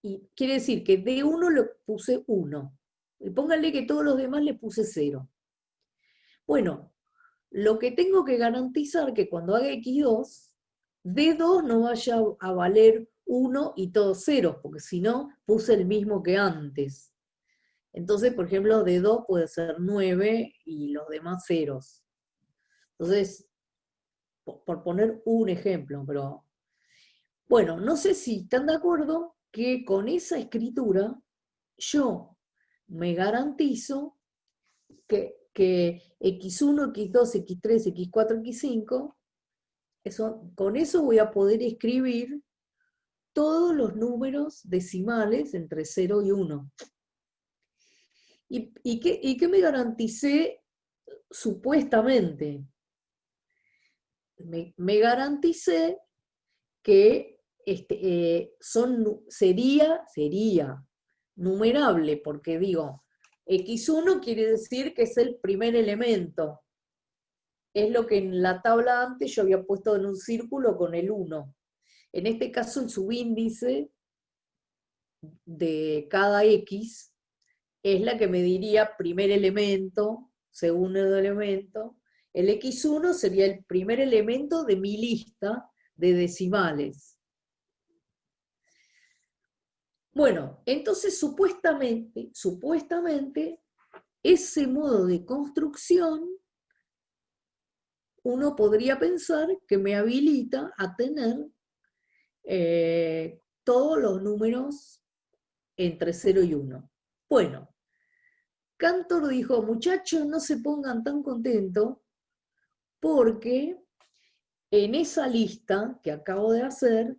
y quiere decir que D1 le puse 1. Y pónganle que todos los demás le puse 0. Bueno, lo que tengo que garantizar que cuando haga X2, D2 no vaya a valer 1 y todos ceros, porque si no, puse el mismo que antes. Entonces, por ejemplo, D2 puede ser 9 y los demás ceros. Entonces, por poner un ejemplo, pero... Bueno, no sé si están de acuerdo que con esa escritura yo me garantizo que X1, X2, X3, X4, X5, con eso voy a poder escribir todos los números decimales entre 0 y 1. ¿Y qué me garanticé supuestamente? Me garanticé que sería numerable, porque digo, X1 quiere decir que es el primer elemento. Es lo que en la tabla antes yo había puesto en un círculo con el 1. En este caso el subíndice de cada X es la que me diría primer elemento, segundo elemento. El X1 sería el primer elemento de mi lista de decimales. Bueno, entonces supuestamente, ese modo de construcción uno podría pensar que me habilita a tener todos los números entre 0 y 1. Bueno, Cantor dijo, muchachos, no se pongan tan contentos porque en esa lista que acabo de hacer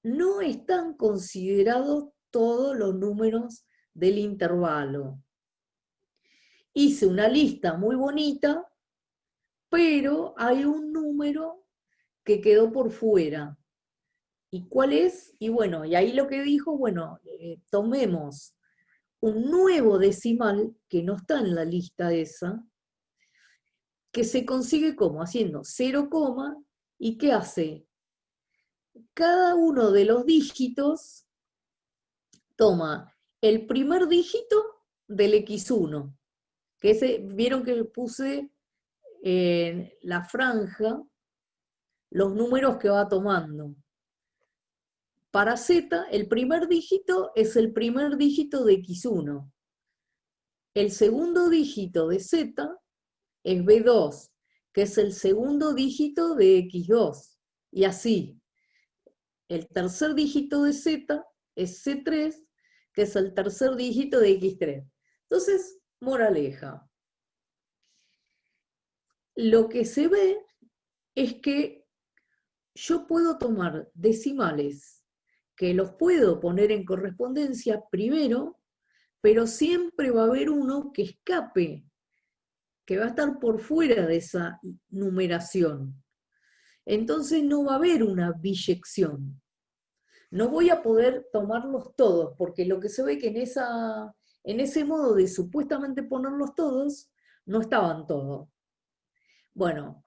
no están considerados todos los números del intervalo. Hice una lista muy bonita, pero hay un número que quedó por fuera. ¿Y cuál es? Y bueno, y ahí lo que dijo, bueno, tomemos un nuevo decimal que no está en la lista esa, que se consigue como haciendo 0, y ¿qué hace? Cada uno de los dígitos toma el primer dígito del X1, que vieron que puse en la franja los números que va tomando. Para Z, el primer dígito es el primer dígito de X1. El segundo dígito de Z es B2, que es el segundo dígito de X2. Y así. El tercer dígito de Z es C3, que es el tercer dígito de x3. Entonces, moraleja. Lo que se ve es que yo puedo tomar decimales que los puedo poner en correspondencia primero, pero siempre va a haber uno que escape, que va a estar por fuera de esa numeración. Entonces no va a haber una biyección. No voy a poder tomarlos todos, porque lo que se ve que en ese modo de supuestamente ponerlos todos, no estaban todos. Bueno,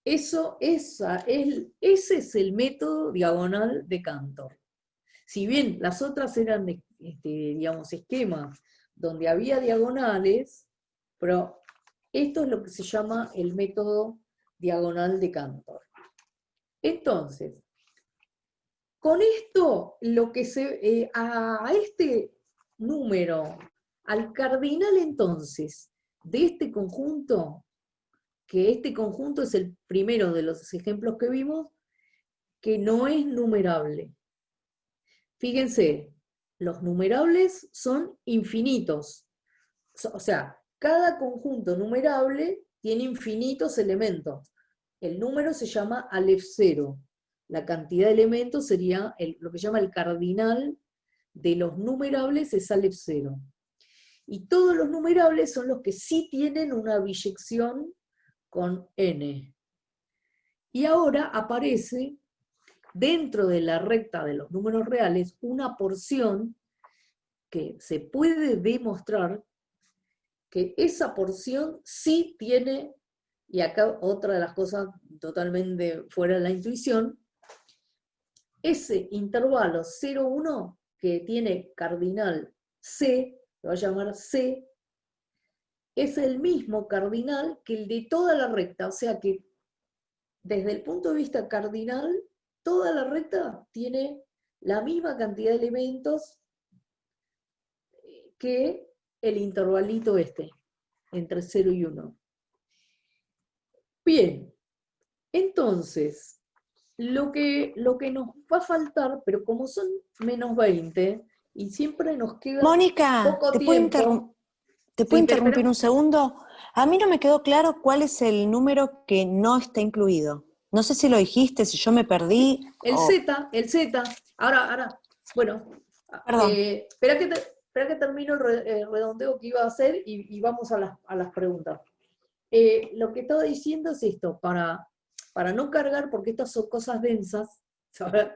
ese es el método diagonal de Cantor. Si bien las otras eran, digamos, esquemas donde había diagonales, pero esto es lo que se llama el método diagonal de Cantor. Entonces, con esto, a este número, al cardinal entonces de este conjunto, que este conjunto es el primero de los ejemplos que vimos, que no es numerable. Fíjense, los numerables son infinitos. O sea, cada conjunto numerable tiene infinitos elementos. El número se llama Aleph 0. La cantidad de elementos sería lo que se llama el cardinal de los numerables es Aleph 0. Y todos los numerables son los que sí tienen una biyección con n. Y ahora aparece dentro de la recta de los números reales una porción que se puede demostrar que esa porción sí tiene, y acá otra de las cosas totalmente fuera de la intuición, ese intervalo 0,1 que tiene cardinal C, lo va a llamar C, es el mismo cardinal que el de toda la recta, o sea que desde el punto de vista cardinal, toda la recta tiene la misma cantidad de elementos que el intervalito entre 0 y 1. Bien, entonces, lo que nos va a faltar, pero como son menos 20, y siempre nos queda Mónica, poco ¿te puedo tiempo. interrumpir un segundo? A mí no me quedó claro cuál es el número que no está incluido. No sé si lo dijiste, si yo me perdí. El Z. Ahora, bueno, Perdón. espera que termino el redondeo que iba a hacer y vamos a las preguntas. Lo que estaba diciendo es esto, para no cargar, porque estas son cosas densas, ¿sabes?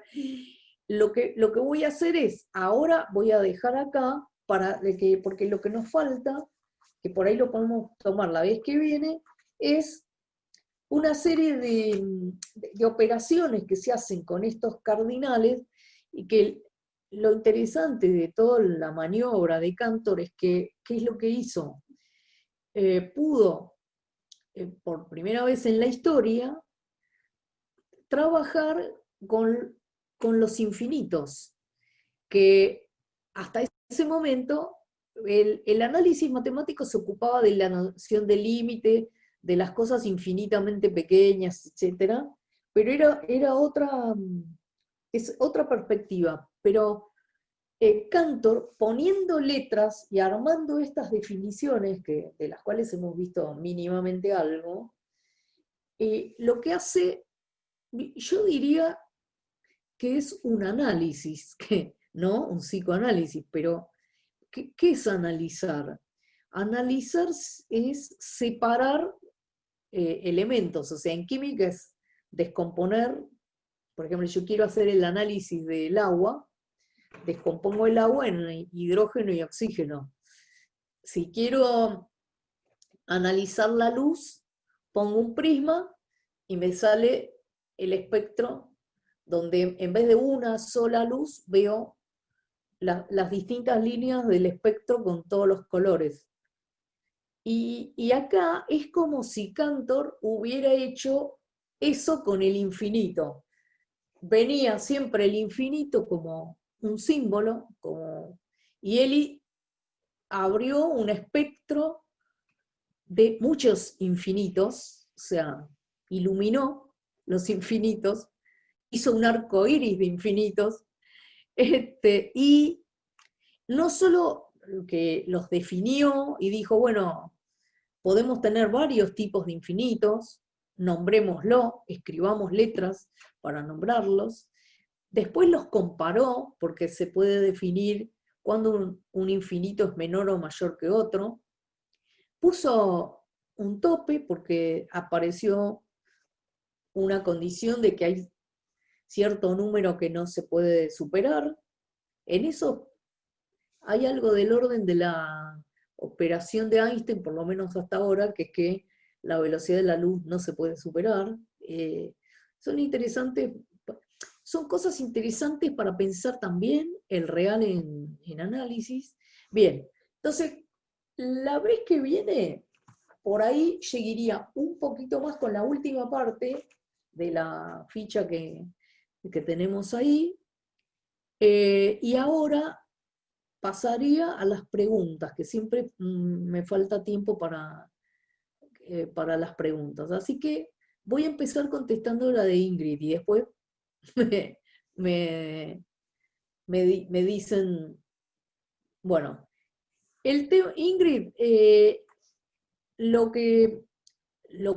Lo que voy a hacer es, ahora voy a dejar acá, porque lo que nos falta, que por ahí lo podemos tomar la vez que viene, es una serie de operaciones que se hacen con estos cardinales, y que lo interesante de toda la maniobra de Cantor es que, ¿qué es lo que hizo? Pudo, por primera vez en la historia, trabajar con los infinitos, que hasta ese momento el análisis matemático se ocupaba de la noción de límite, de las cosas infinitamente pequeñas, etc. Pero es otra perspectiva. Pero Cantor, poniendo letras y armando estas definiciones, de las cuales hemos visto mínimamente algo, lo que hace, yo diría que es un análisis, no un psicoanálisis, pero ¿qué es analizar? Analizar es separar elementos, o sea, en química es descomponer. Por ejemplo, yo quiero hacer el análisis del agua, descompongo el agua en hidrógeno y oxígeno. Si quiero analizar la luz, pongo un prisma y me sale el espectro, donde en vez de una sola luz veo las distintas líneas del espectro con todos los colores. Y acá es como si Cantor hubiera hecho eso con el infinito. Venía siempre el infinito como un símbolo, y él abrió un espectro de muchos infinitos, o sea, iluminó los infinitos, hizo un arco iris de infinitos, y no solo que los definió y dijo, bueno, podemos tener varios tipos de infinitos, nombrémoslo, escribamos letras para nombrarlos. Después los comparó, porque se puede definir cuando un infinito es menor o mayor que otro. Puso un tope porque apareció una condición de que hay cierto número que no se puede superar. En eso hay algo del orden de la operación de Einstein, por lo menos hasta ahora, que es que la velocidad de la luz no se puede superar. Son interesantes, son cosas interesantes para pensar también el real en análisis. Bien, entonces, la vez que viene, por ahí seguiría un poquito más con la última parte de la ficha que tenemos ahí, y ahora pasaría a las preguntas, que siempre me falta tiempo para las preguntas. Así que voy a empezar contestando la de Ingrid y después me dicen, bueno, Ingrid, lo que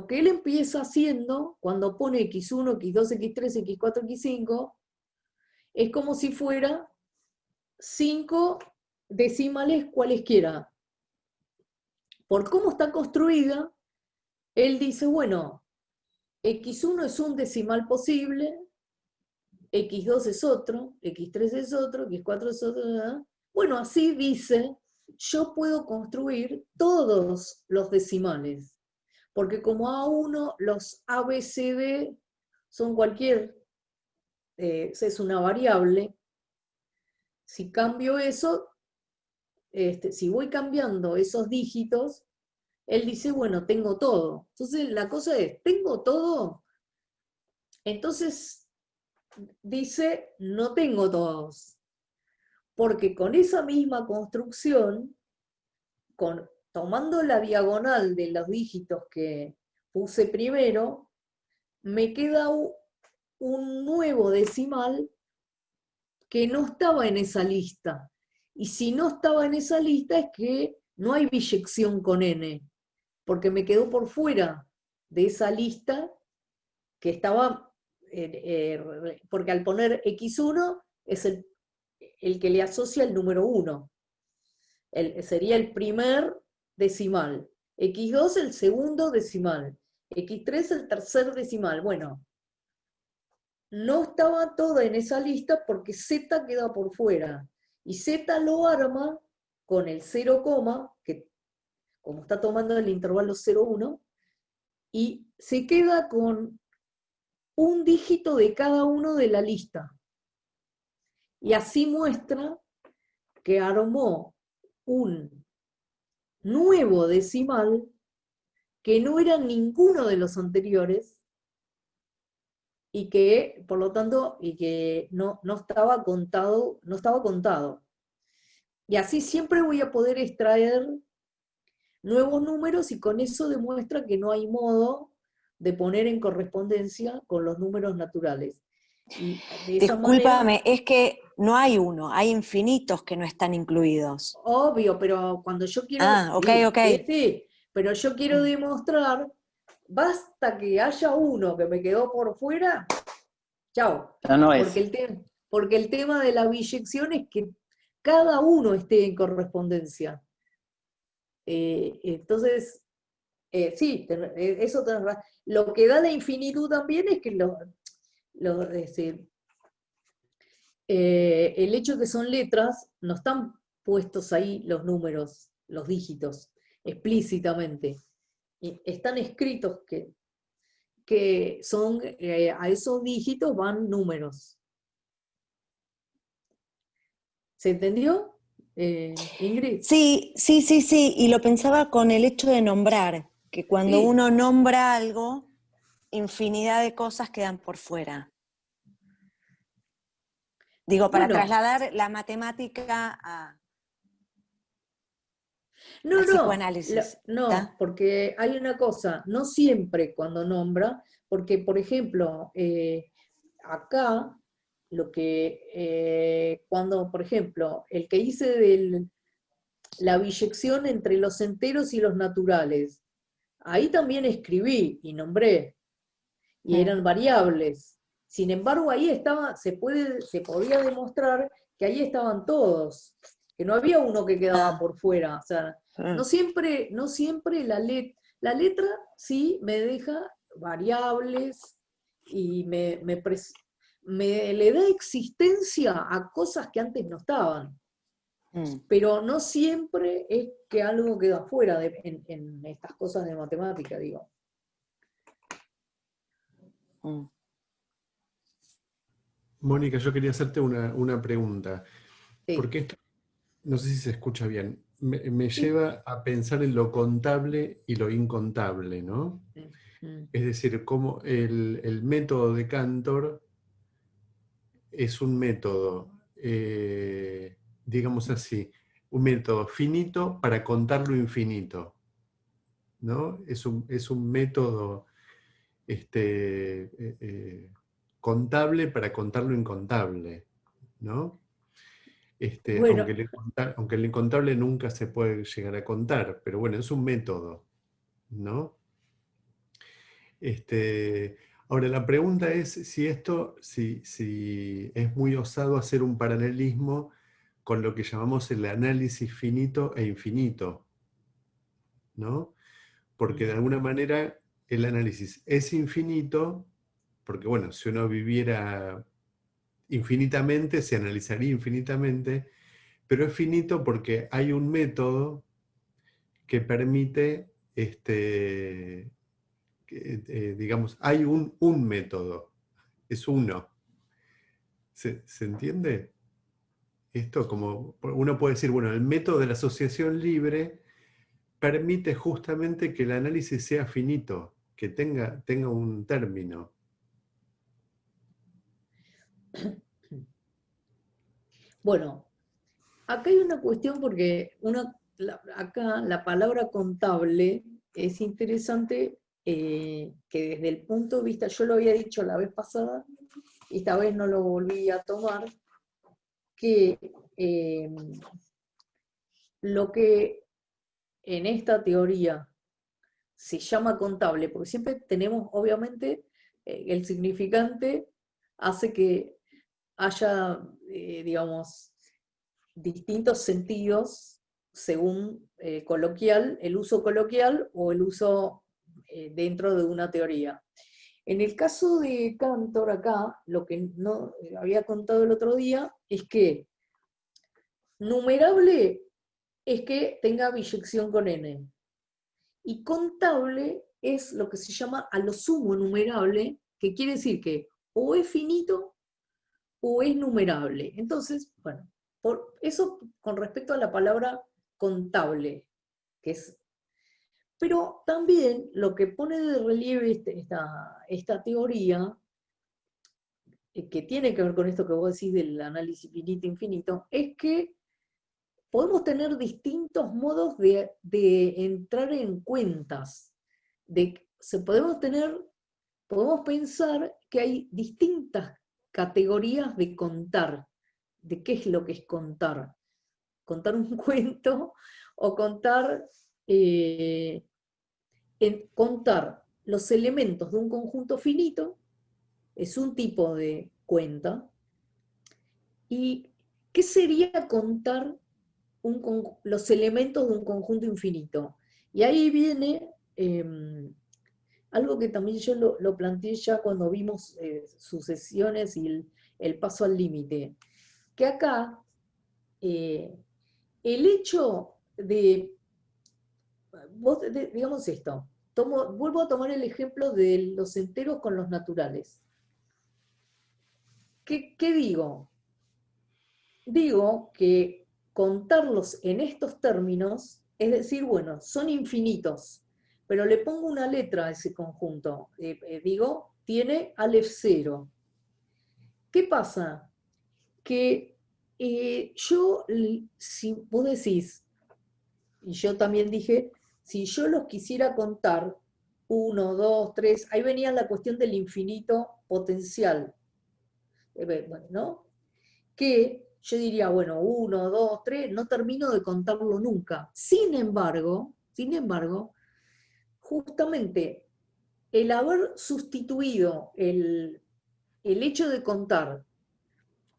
él empieza haciendo cuando pone x1, x2, x3, x4, x5, es como si fuera 5 decimales cualesquiera. Por cómo está construida, él dice, bueno, x1 es un decimal posible, x2 es otro, x3 es otro, x4 es otro, ¿verdad? Bueno, así dice, yo puedo construir todos los decimales, porque como A1, los A, B, C, D son cualquier, es una variable. Si cambio eso, si voy cambiando esos dígitos, él dice, bueno, tengo todo. Entonces la cosa es, ¿tengo todo? Entonces dice, no tengo todos. Porque con esa misma construcción, tomando la diagonal de los dígitos que puse primero, me queda un nuevo decimal que no estaba en esa lista. Y si no estaba en esa lista es que no hay biyección con n, porque me quedó por fuera de esa lista que estaba, porque al poner x1 es el que le asocia el número 1. Sería el primer decimal. x2 el segundo decimal. x3 el tercer decimal. Bueno, no estaba toda en esa lista porque z queda por fuera. Y z lo arma con el 0, que como está tomando el intervalo 0, 1, y se queda con un dígito de cada uno de la lista. Y así muestra que armó un nuevo decimal que no era ninguno de los anteriores y que, por lo tanto, y que no estaba contado, no estaba contado. Y así siempre voy a poder extraer nuevos números y con eso demuestra que no hay modo de poner en correspondencia con los números naturales. Y de esa Discúlpame, manera, es que no hay uno, hay infinitos que no están incluidos. obvio, pero cuando yo quiero, Ah, ok, sí, ok. sí, pero yo quiero demostrar, basta que haya uno que me quedó por fuera, chao. No, no Porque es. porque el tema de la biyección es que cada uno esté en correspondencia. Entonces, sí, eso tenés razón. Lo que da la infinitud también es que el hecho de que son letras, no están puestos ahí los números, los dígitos, explícitamente. Y están escritos que son, a esos dígitos van números. ¿Se entendió, Ingrid? Sí, sí, sí, sí, y lo pensaba con el hecho de nombrar, que cuando Sí. uno nombra algo, infinidad de cosas quedan por fuera. Digo, para Bueno, trasladar la matemática al no, psicoanálisis. no, ¿Está? porque hay una cosa, no siempre cuando nombra, porque por ejemplo, acá cuando, por ejemplo, el que hice la biyección entre los enteros y los naturales, ahí también escribí y nombré, y eran variables. Sin embargo, ahí se podía demostrar que ahí estaban todos, que no había uno que quedaba por fuera. O sea, no siempre la letra sí me deja variables y me le da existencia a cosas que antes no estaban. Pero no siempre es que algo queda afuera en estas cosas de matemática, digo. Mónica, yo quería hacerte una pregunta, Sí. porque esto, no sé si se escucha bien, me Sí. lleva a pensar en lo contable y lo incontable, ¿no? Es decir, cómo el método de Cantor es un método, digamos así, un método finito para contar lo infinito, ¿no? Es un método contable para contar lo incontable, ¿no? Bueno, Aunque el incontable nunca se puede llegar a contar, pero bueno, es un método, ¿no? Ahora, la pregunta es si es muy osado hacer un paralelismo con lo que llamamos el análisis finito e infinito, ¿no? Porque de alguna manera el análisis es infinito, porque bueno, si uno viviera infinitamente, se analizaría infinitamente, pero es finito porque hay un método que permite, digamos, hay un método, es uno. ¿Se entiende? Esto como uno puede decir, bueno, el método de la asociación libre permite justamente que el análisis sea finito, que tenga un término. bueno, acá hay una cuestión porque acá la palabra contable es interesante, que desde el punto de vista, yo lo había dicho la vez pasada, y esta vez no lo volví a tomar, que lo que en esta teoría se llama contable, porque siempre tenemos, obviamente, el significante hace que haya, digamos, distintos sentidos según el uso coloquial o el uso dentro de una teoría. En el caso de Cantor acá, lo que no había contado el otro día es que numerable es que tenga biyección con n. Y contable es lo que se llama a lo sumo numerable, que quiere decir que o es finito o es numerable. Entonces, bueno, por eso con respecto a la palabra contable, que es... Pero también lo que pone de relieve esta teoría, que tiene que ver con esto que vos decís del análisis finito-infinito, es que podemos tener distintos modos de entrar en cuentas. Podemos pensar que hay distintas categorías de contar, de qué es lo que es contar. Contar un cuento o contar los elementos de un conjunto finito, es un tipo de cuenta. ¿Y qué sería contar los elementos de un conjunto infinito? Y ahí viene algo que también yo lo planteé ya cuando vimos sucesiones y el paso al límite, que acá el hecho digamos esto, vuelvo a tomar el ejemplo de los enteros con los naturales. ¿Qué digo? Digo que contarlos en estos términos, es decir, bueno, son infinitos, pero le pongo una letra a ese conjunto. Digo, tiene Aleph 0. ¿Qué pasa? Que si vos decís, y yo también dije, si yo los quisiera contar, 1, 2, 3, ahí venía la cuestión del infinito potencial. bueno, ¿no? Que yo diría, bueno, 1, 2, 3, no termino de contarlo nunca. Sin embargo, justamente el haber sustituido el hecho de contar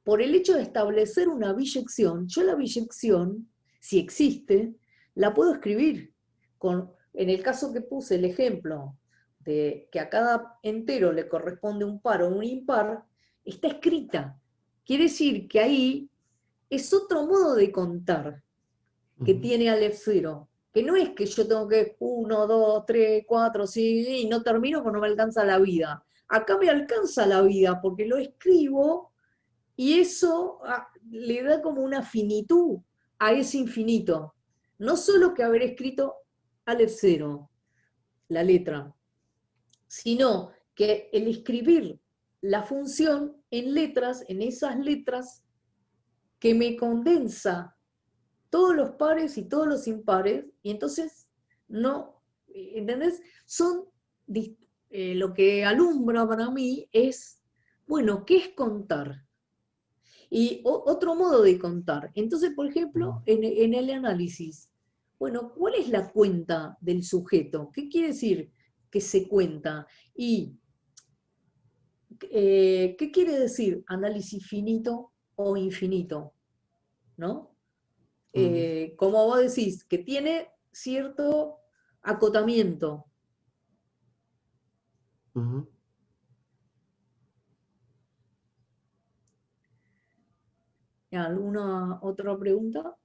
por el hecho de establecer una biyección, yo la biyección, si existe, la puedo escribir. En el caso que puse el ejemplo de que a cada entero le corresponde un par o un impar, está escrita. Quiere decir que ahí es otro modo de contar que tiene Aleph 0, que no es que yo tengo que 1, 2, 3, 4, 5, y no termino porque no me alcanza la vida. Acá me alcanza la vida porque lo escribo y eso le da como una finitud a ese infinito. No solo que haber escrito Aleph 0, la letra, sino que el escribir la función en letras, en esas letras, que me condensa todos los pares y todos los impares, y entonces no, ¿entendés? Son, lo que alumbra para mí es, bueno, ¿qué es contar? Y otro modo de contar. Entonces, por ejemplo, en el análisis, bueno, ¿cuál es la cuenta del sujeto? ¿Qué quiere decir que se cuenta? Y, ¿qué quiere decir análisis finito o infinito? ¿No? Como vos decís, que tiene cierto acotamiento. ¿Alguna otra pregunta?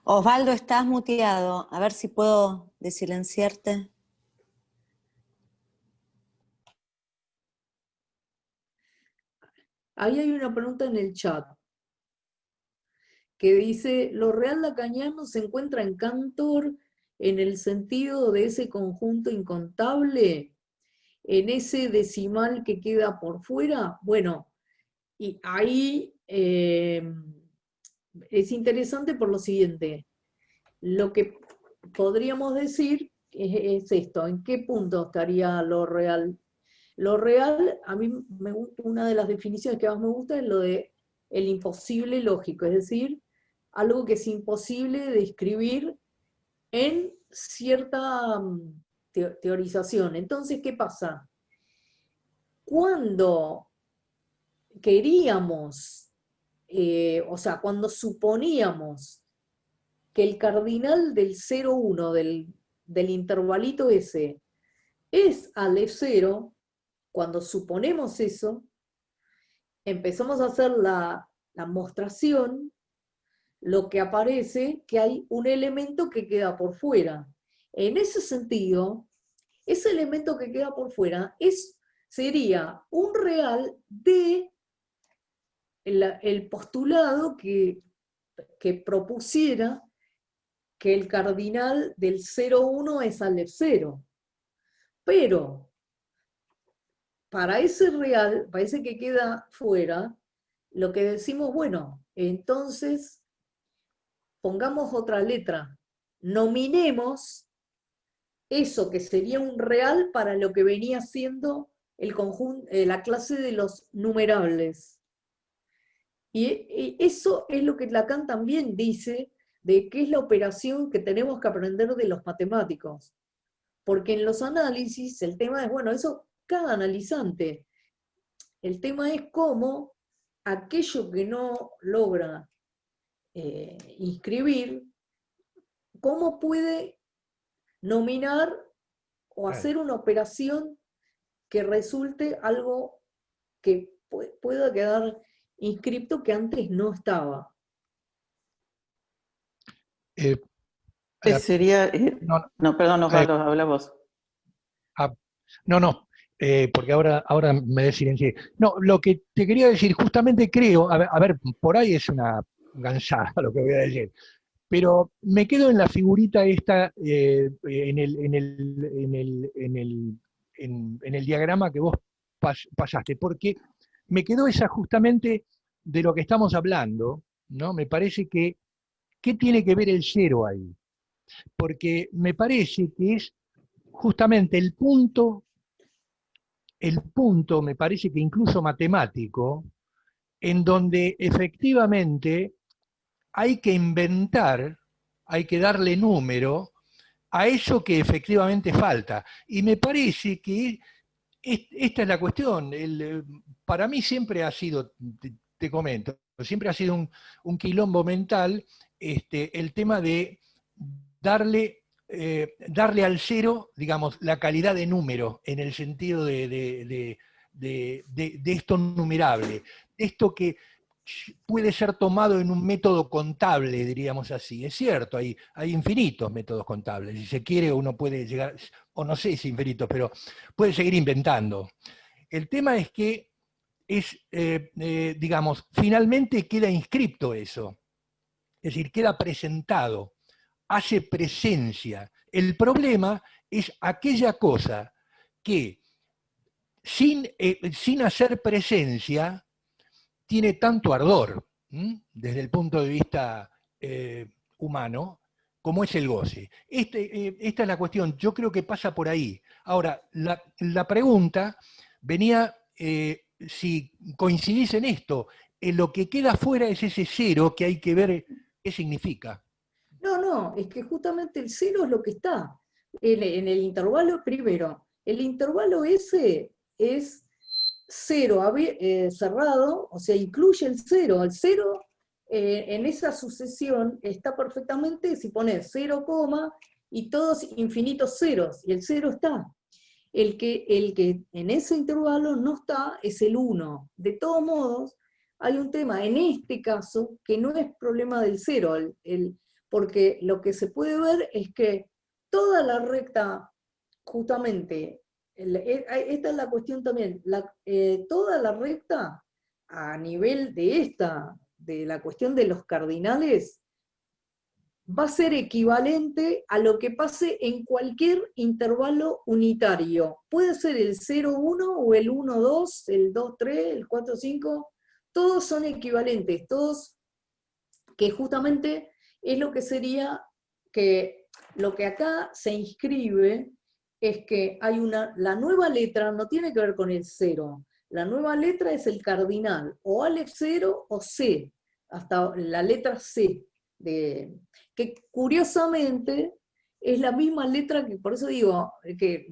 Osvaldo, estás muteado. A ver si puedo desilenciarte. Ahí hay una pregunta en el chat que dice, ¿lo real lacaniano se encuentra en Cantor en el sentido de ese conjunto incontable? ¿En ese decimal que queda por fuera? Bueno, y ahí es interesante por lo siguiente. Lo que podríamos decir es esto, ¿en qué punto estaría lo real? Lo real, a mí una de las definiciones que más me gusta es lo de el imposible lógico, es decir, algo que es imposible de describir en cierta teorización. Entonces, ¿qué pasa? Cuando queríamos, o sea, cuando suponíamos que el cardinal del 0,1 del intervalito ese es Aleph 0, cuando suponemos eso, empezamos a hacer la mostración, lo que aparece que hay un elemento que queda por fuera. En ese sentido, ese elemento que queda por fuera sería un real de el postulado que propusiera que el cardinal del 0,1 es Aleph 0. Pero para ese real, para ese que queda fuera, lo que decimos, bueno, entonces pongamos otra letra, nominemos eso que sería un real para lo que venía siendo el conjunto, la clase de los numerables. Y eso es lo que Lacan también dice de qué es la operación que tenemos que aprender de los matemáticos. Porque en los análisis el tema es, bueno, eso cada analizante. El tema es cómo aquello que no logra inscribir, cómo puede nominar o hacer una operación que resulte algo que pueda quedar inscripto que antes no estaba. Sería... no, perdón, Osvaldo, habla vos. No, porque ahora me desilencié. No, lo que te quería decir, justamente creo, a ver, por ahí es una gansada lo que voy a decir, pero me quedo en la figurita esta, en el diagrama que vos pasaste, porque me quedó esa justamente de lo que estamos hablando, ¿no? Me parece que, ¿qué tiene que ver el cero ahí? Porque me parece que es justamente el punto me parece que incluso matemático, en donde efectivamente hay que inventar, hay que darle número a eso que efectivamente falta. Y me parece que esta es la cuestión. Para mí siempre ha sido, te comento, siempre ha sido un quilombo mental el tema de darle al cero, digamos, la calidad de número, en el sentido de esto numerable, esto que puede ser tomado en un método contable, diríamos así. Es cierto, hay infinitos métodos contables. Si se quiere, uno puede llegar, o no sé si infinitos, pero puede seguir inventando. El tema es que digamos, finalmente queda inscripto eso. Es decir, queda presentado, hace presencia. El problema es aquella cosa que sin hacer presencia tiene tanto ardor, desde el punto de vista humano, como es el goce. Esta es la cuestión, yo creo que pasa por ahí. Ahora, la pregunta venía si coincidís en esto, en lo que queda fuera es ese cero que hay que ver qué significa. No, es que justamente el cero es lo que está en el intervalo primero. El intervalo ese es cero cerrado, o sea, incluye el cero. El cero en esa sucesión está perfectamente si pones 0, y todos infinitos ceros, y el cero está. El que en ese intervalo no está es el 1. De todos modos, hay un tema en este caso que no es problema del cero, porque lo que se puede ver es que toda la recta, justamente, esta es la cuestión también, toda la recta a nivel de la cuestión de los cardinales, va a ser equivalente a lo que pase en cualquier intervalo unitario. Puede ser el 0,1 o el 1,2, el 2,3, el 4,5, todos son equivalentes, todos, que justamente es lo que sería que lo que acá se inscribe es que hay la nueva letra no tiene que ver con el 0, la nueva letra es el cardinal, o Aleph 0 o C, hasta la letra C, que curiosamente es la misma letra que, por eso digo, que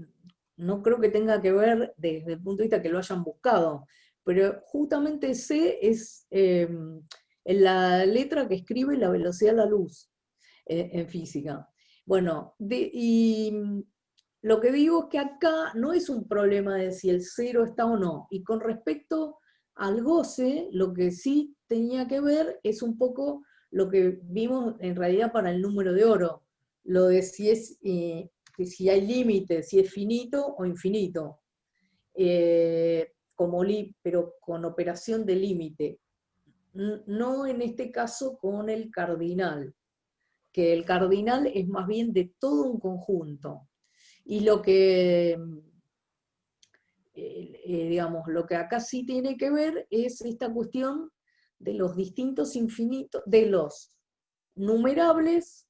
no creo que tenga que ver desde el punto de vista que lo hayan buscado, pero justamente C es la letra que escribe la velocidad de la luz en física. Bueno, y lo que digo es que acá no es un problema de si el cero está o no, y con respecto al goce, lo que sí tenía que ver es un poco lo que vimos en realidad para el número de oro, lo de si hay límite, si es finito o infinito, pero con operación de límite. No en este caso con el cardinal, que el cardinal es más bien de todo un conjunto. Y lo que, digamos, lo que acá sí tiene que ver es esta cuestión de los distintos infinitos, de los numerables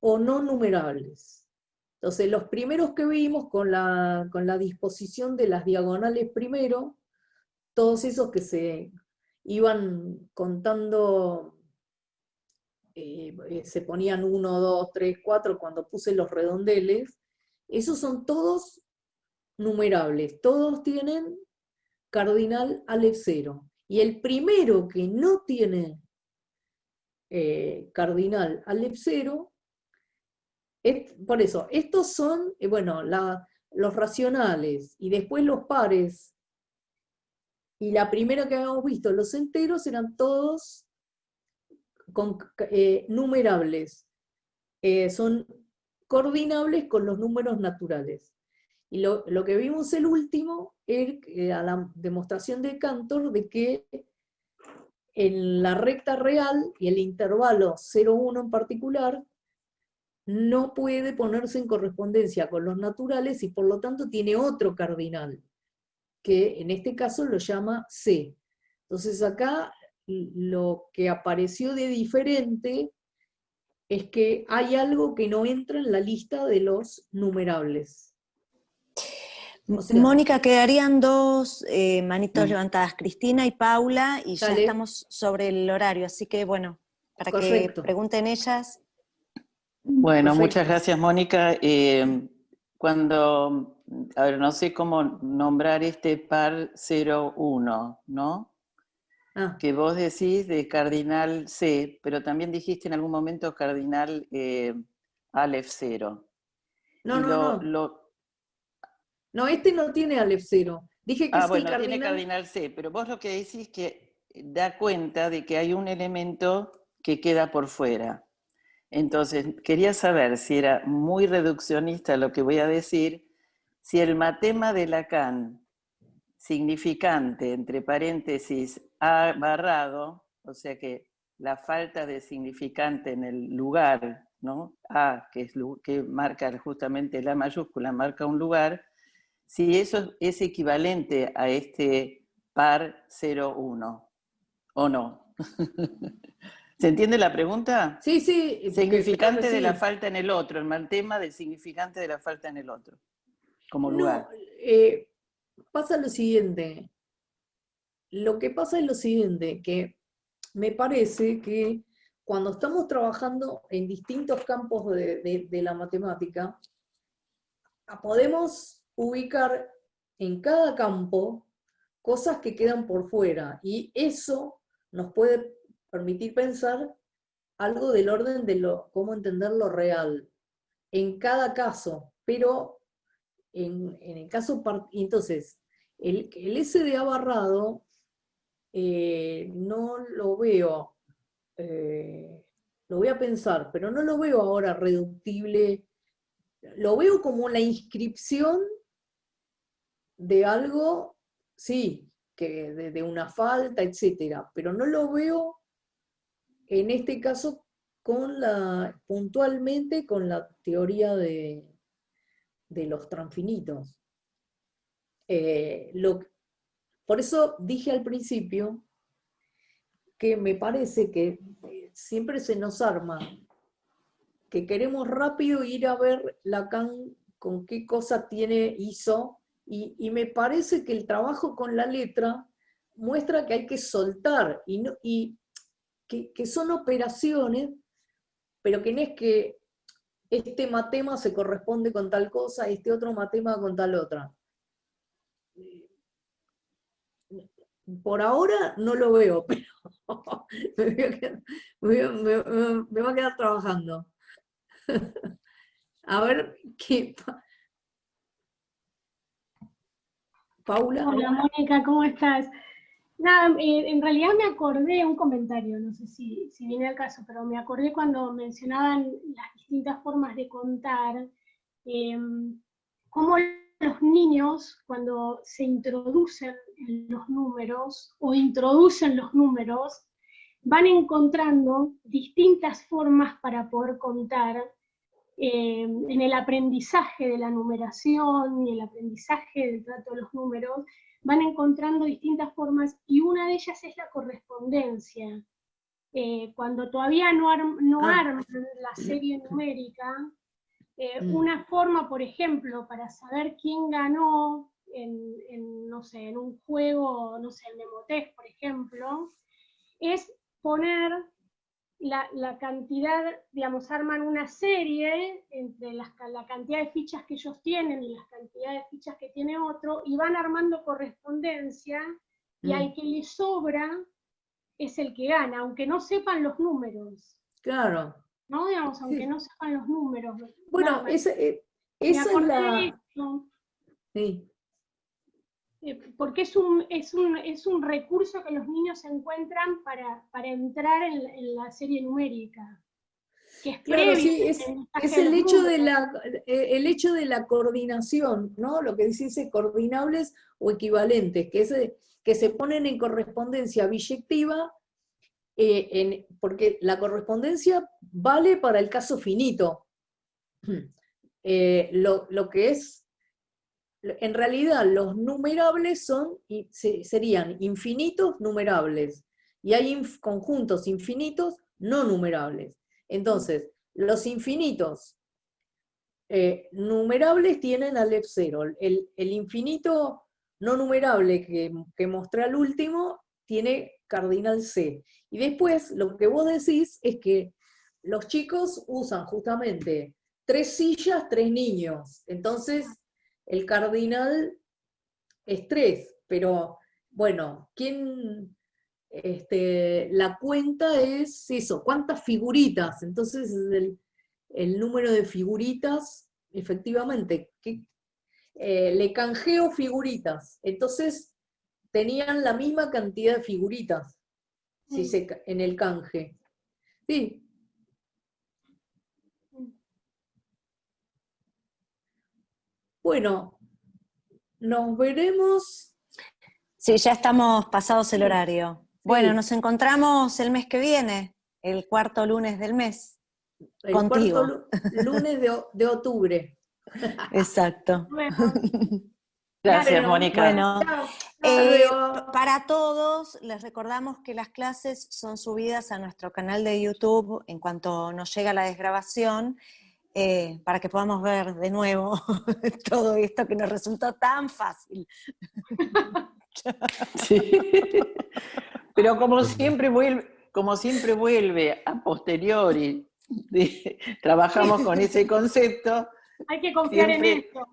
o no numerables. Entonces, los primeros que vimos con la disposición de las diagonales primero, todos esos que se iban contando, se ponían 1, 2, 3, 4 cuando puse los redondeles, esos son todos numerables, todos tienen cardinal Aleph 0. Y el primero que no tiene cardinal Aleph 0, por eso, estos son, bueno, los racionales, y después los pares, y la primera que habíamos visto, los enteros, eran todos numerables, son coordinables con los números naturales. Y lo que vimos el último es a la demostración de Cantor de que en la recta real y el intervalo 0,1 en particular no puede ponerse en correspondencia con los naturales y por lo tanto tiene otro cardinal, que en este caso lo llama C. Entonces acá lo que apareció de diferente es que hay algo que no entra en la lista de los numerables. O sea, Mónica, quedarían dos manitos Mm. levantadas, Cristina y Paula, y ya dale, estamos sobre el horario, así que bueno, para que correcto, pregunten ellas. Bueno, muchas perfecto. gracias, Mónica. A ver, no sé cómo nombrar este par 0-1, ¿no? Ah, Que vos decís de cardinal C, pero también dijiste en algún momento cardinal Aleph 0. no, Y no, no. No, este no tiene Aleph 0. Dije que es el bueno, tiene cardinal. cardinal C, pero vos lo que decís que da cuenta de que hay un elemento que queda por fuera. Entonces, quería saber si era muy reduccionista lo que voy a decir, si el matema de Lacan, significante, entre paréntesis, A barrado, o sea que la falta de significante en el lugar, ¿no? A, que marca justamente la mayúscula, marca un lugar, si eso es equivalente a este par 0-1, ¿o no? ¿Se entiende la pregunta? Sí, sí, creo que Significante de la sí. falta en el otro, el tema del significante de la falta en el otro, como No, lugar. pasa lo siguiente. Lo que pasa es lo siguiente, que me parece que cuando estamos trabajando en distintos campos de la matemática, podemos ubicar en cada campo cosas que quedan por fuera y eso nos puede permitir pensar algo del orden de cómo entender lo real en cada caso, pero en el caso, entonces, el SDA barrado no lo veo, lo voy a pensar, pero no lo veo ahora reductible, lo veo como la inscripción de algo, sí, que de una falta, etcétera, pero no lo veo en este caso puntualmente con la teoría de los transfinitos. Por eso dije al principio que me parece que siempre se nos arma, que queremos rápido ir a ver Lacan con qué cosa hizo, y me parece que el trabajo con la letra muestra que hay que soltar, y que son operaciones, pero que no es que este matema se corresponde con tal cosa, este otro matema con tal otra. Por ahora no lo veo, pero me va a quedar trabajando. A ver qué. Paula. Hola Mónica, ¿cómo estás? Nada, en realidad me acordé un comentario, no sé si viene al caso, pero me acordé cuando mencionaban las distintas formas de contar, cómo los niños cuando se introducen en los números o introducen los números, van encontrando distintas formas para poder contar en el aprendizaje de la numeración y el aprendizaje del trato de los números, van encontrando distintas formas y una de ellas es la correspondencia. Cuando todavía no arman la serie numérica, una forma, por ejemplo, para saber quién ganó no sé, en un juego, no sé, el Memotech, por ejemplo, es poner la cantidad, digamos, arman una serie entre la cantidad de fichas que ellos tienen y la cantidad de fichas que tiene otro, y van armando correspondencia, y al que le sobra es el que gana, aunque no sepan los números. Claro. ¿No? Digamos, Sí. aunque no sepan los números. Bueno, esa es la... Sí. Porque es un recurso que los niños encuentran para entrar en la serie numérica. Que es claro, previo, sí, es el hecho de la coordinación, ¿no? Lo que dice coordinables o equivalentes, que se ponen en correspondencia biyectiva, porque la correspondencia vale para el caso finito. Lo que es, en realidad, los numerables serían infinitos numerables, y hay conjuntos infinitos no numerables. Entonces, Los infinitos numerables tienen Aleph 0. El infinito no numerable que mostré al último tiene cardinal C. Y después lo que vos decís es que los chicos usan justamente 3 sillas, 3 niños. Entonces el cardinal es 3, pero bueno, la cuenta es eso, ¿cuántas figuritas? Entonces el número de figuritas, efectivamente, le canjeo figuritas. Entonces tenían la misma cantidad de figuritas en el canje. Sí. Bueno, nos veremos. Sí, ya estamos pasados el horario. Sí. Bueno, nos encontramos el mes que viene, el cuarto lunes del mes. El Contigo. cuarto lunes de octubre. Exacto. Bueno, Gracias, Bueno, Mónica. Bueno, Chao. Hasta luego. para todos, les recordamos que las clases son subidas a nuestro canal de YouTube en cuanto nos llega la desgrabación, para que podamos ver de nuevo todo esto que nos resultó tan fácil. Sí. Pero como siempre vuelve a posteriori, trabajamos con ese concepto. hay que confiar Siempre. en esto.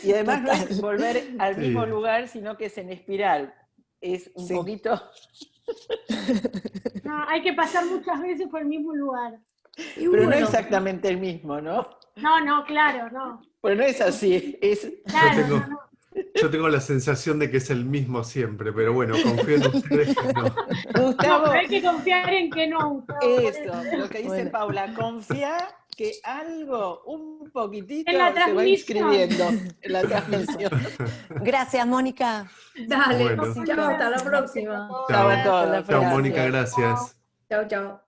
Y además no es volver al Sí. mismo lugar, sino que es en espiral. Es un Sí. poquito... No, hay que pasar muchas veces por el mismo lugar. Y Pero no bueno, exactamente el mismo, ¿no? No, claro, no. Pues no es así. Claro, tengo- no. Yo tengo la sensación de que es el mismo siempre, pero bueno, confío en ustedes que no. No, Gustavo, pero hay que confiar en que no, Gustavo. eso, lo que dice Bueno. Paula, confía que algo, un poquitito, En la se va transmisión. inscribiendo en la transmisión. Gracias, Mónica. dale, Bueno. chao, hasta la próxima. Chao a todos. Hasta la Chao, Mónica, gracias. Chao, chao.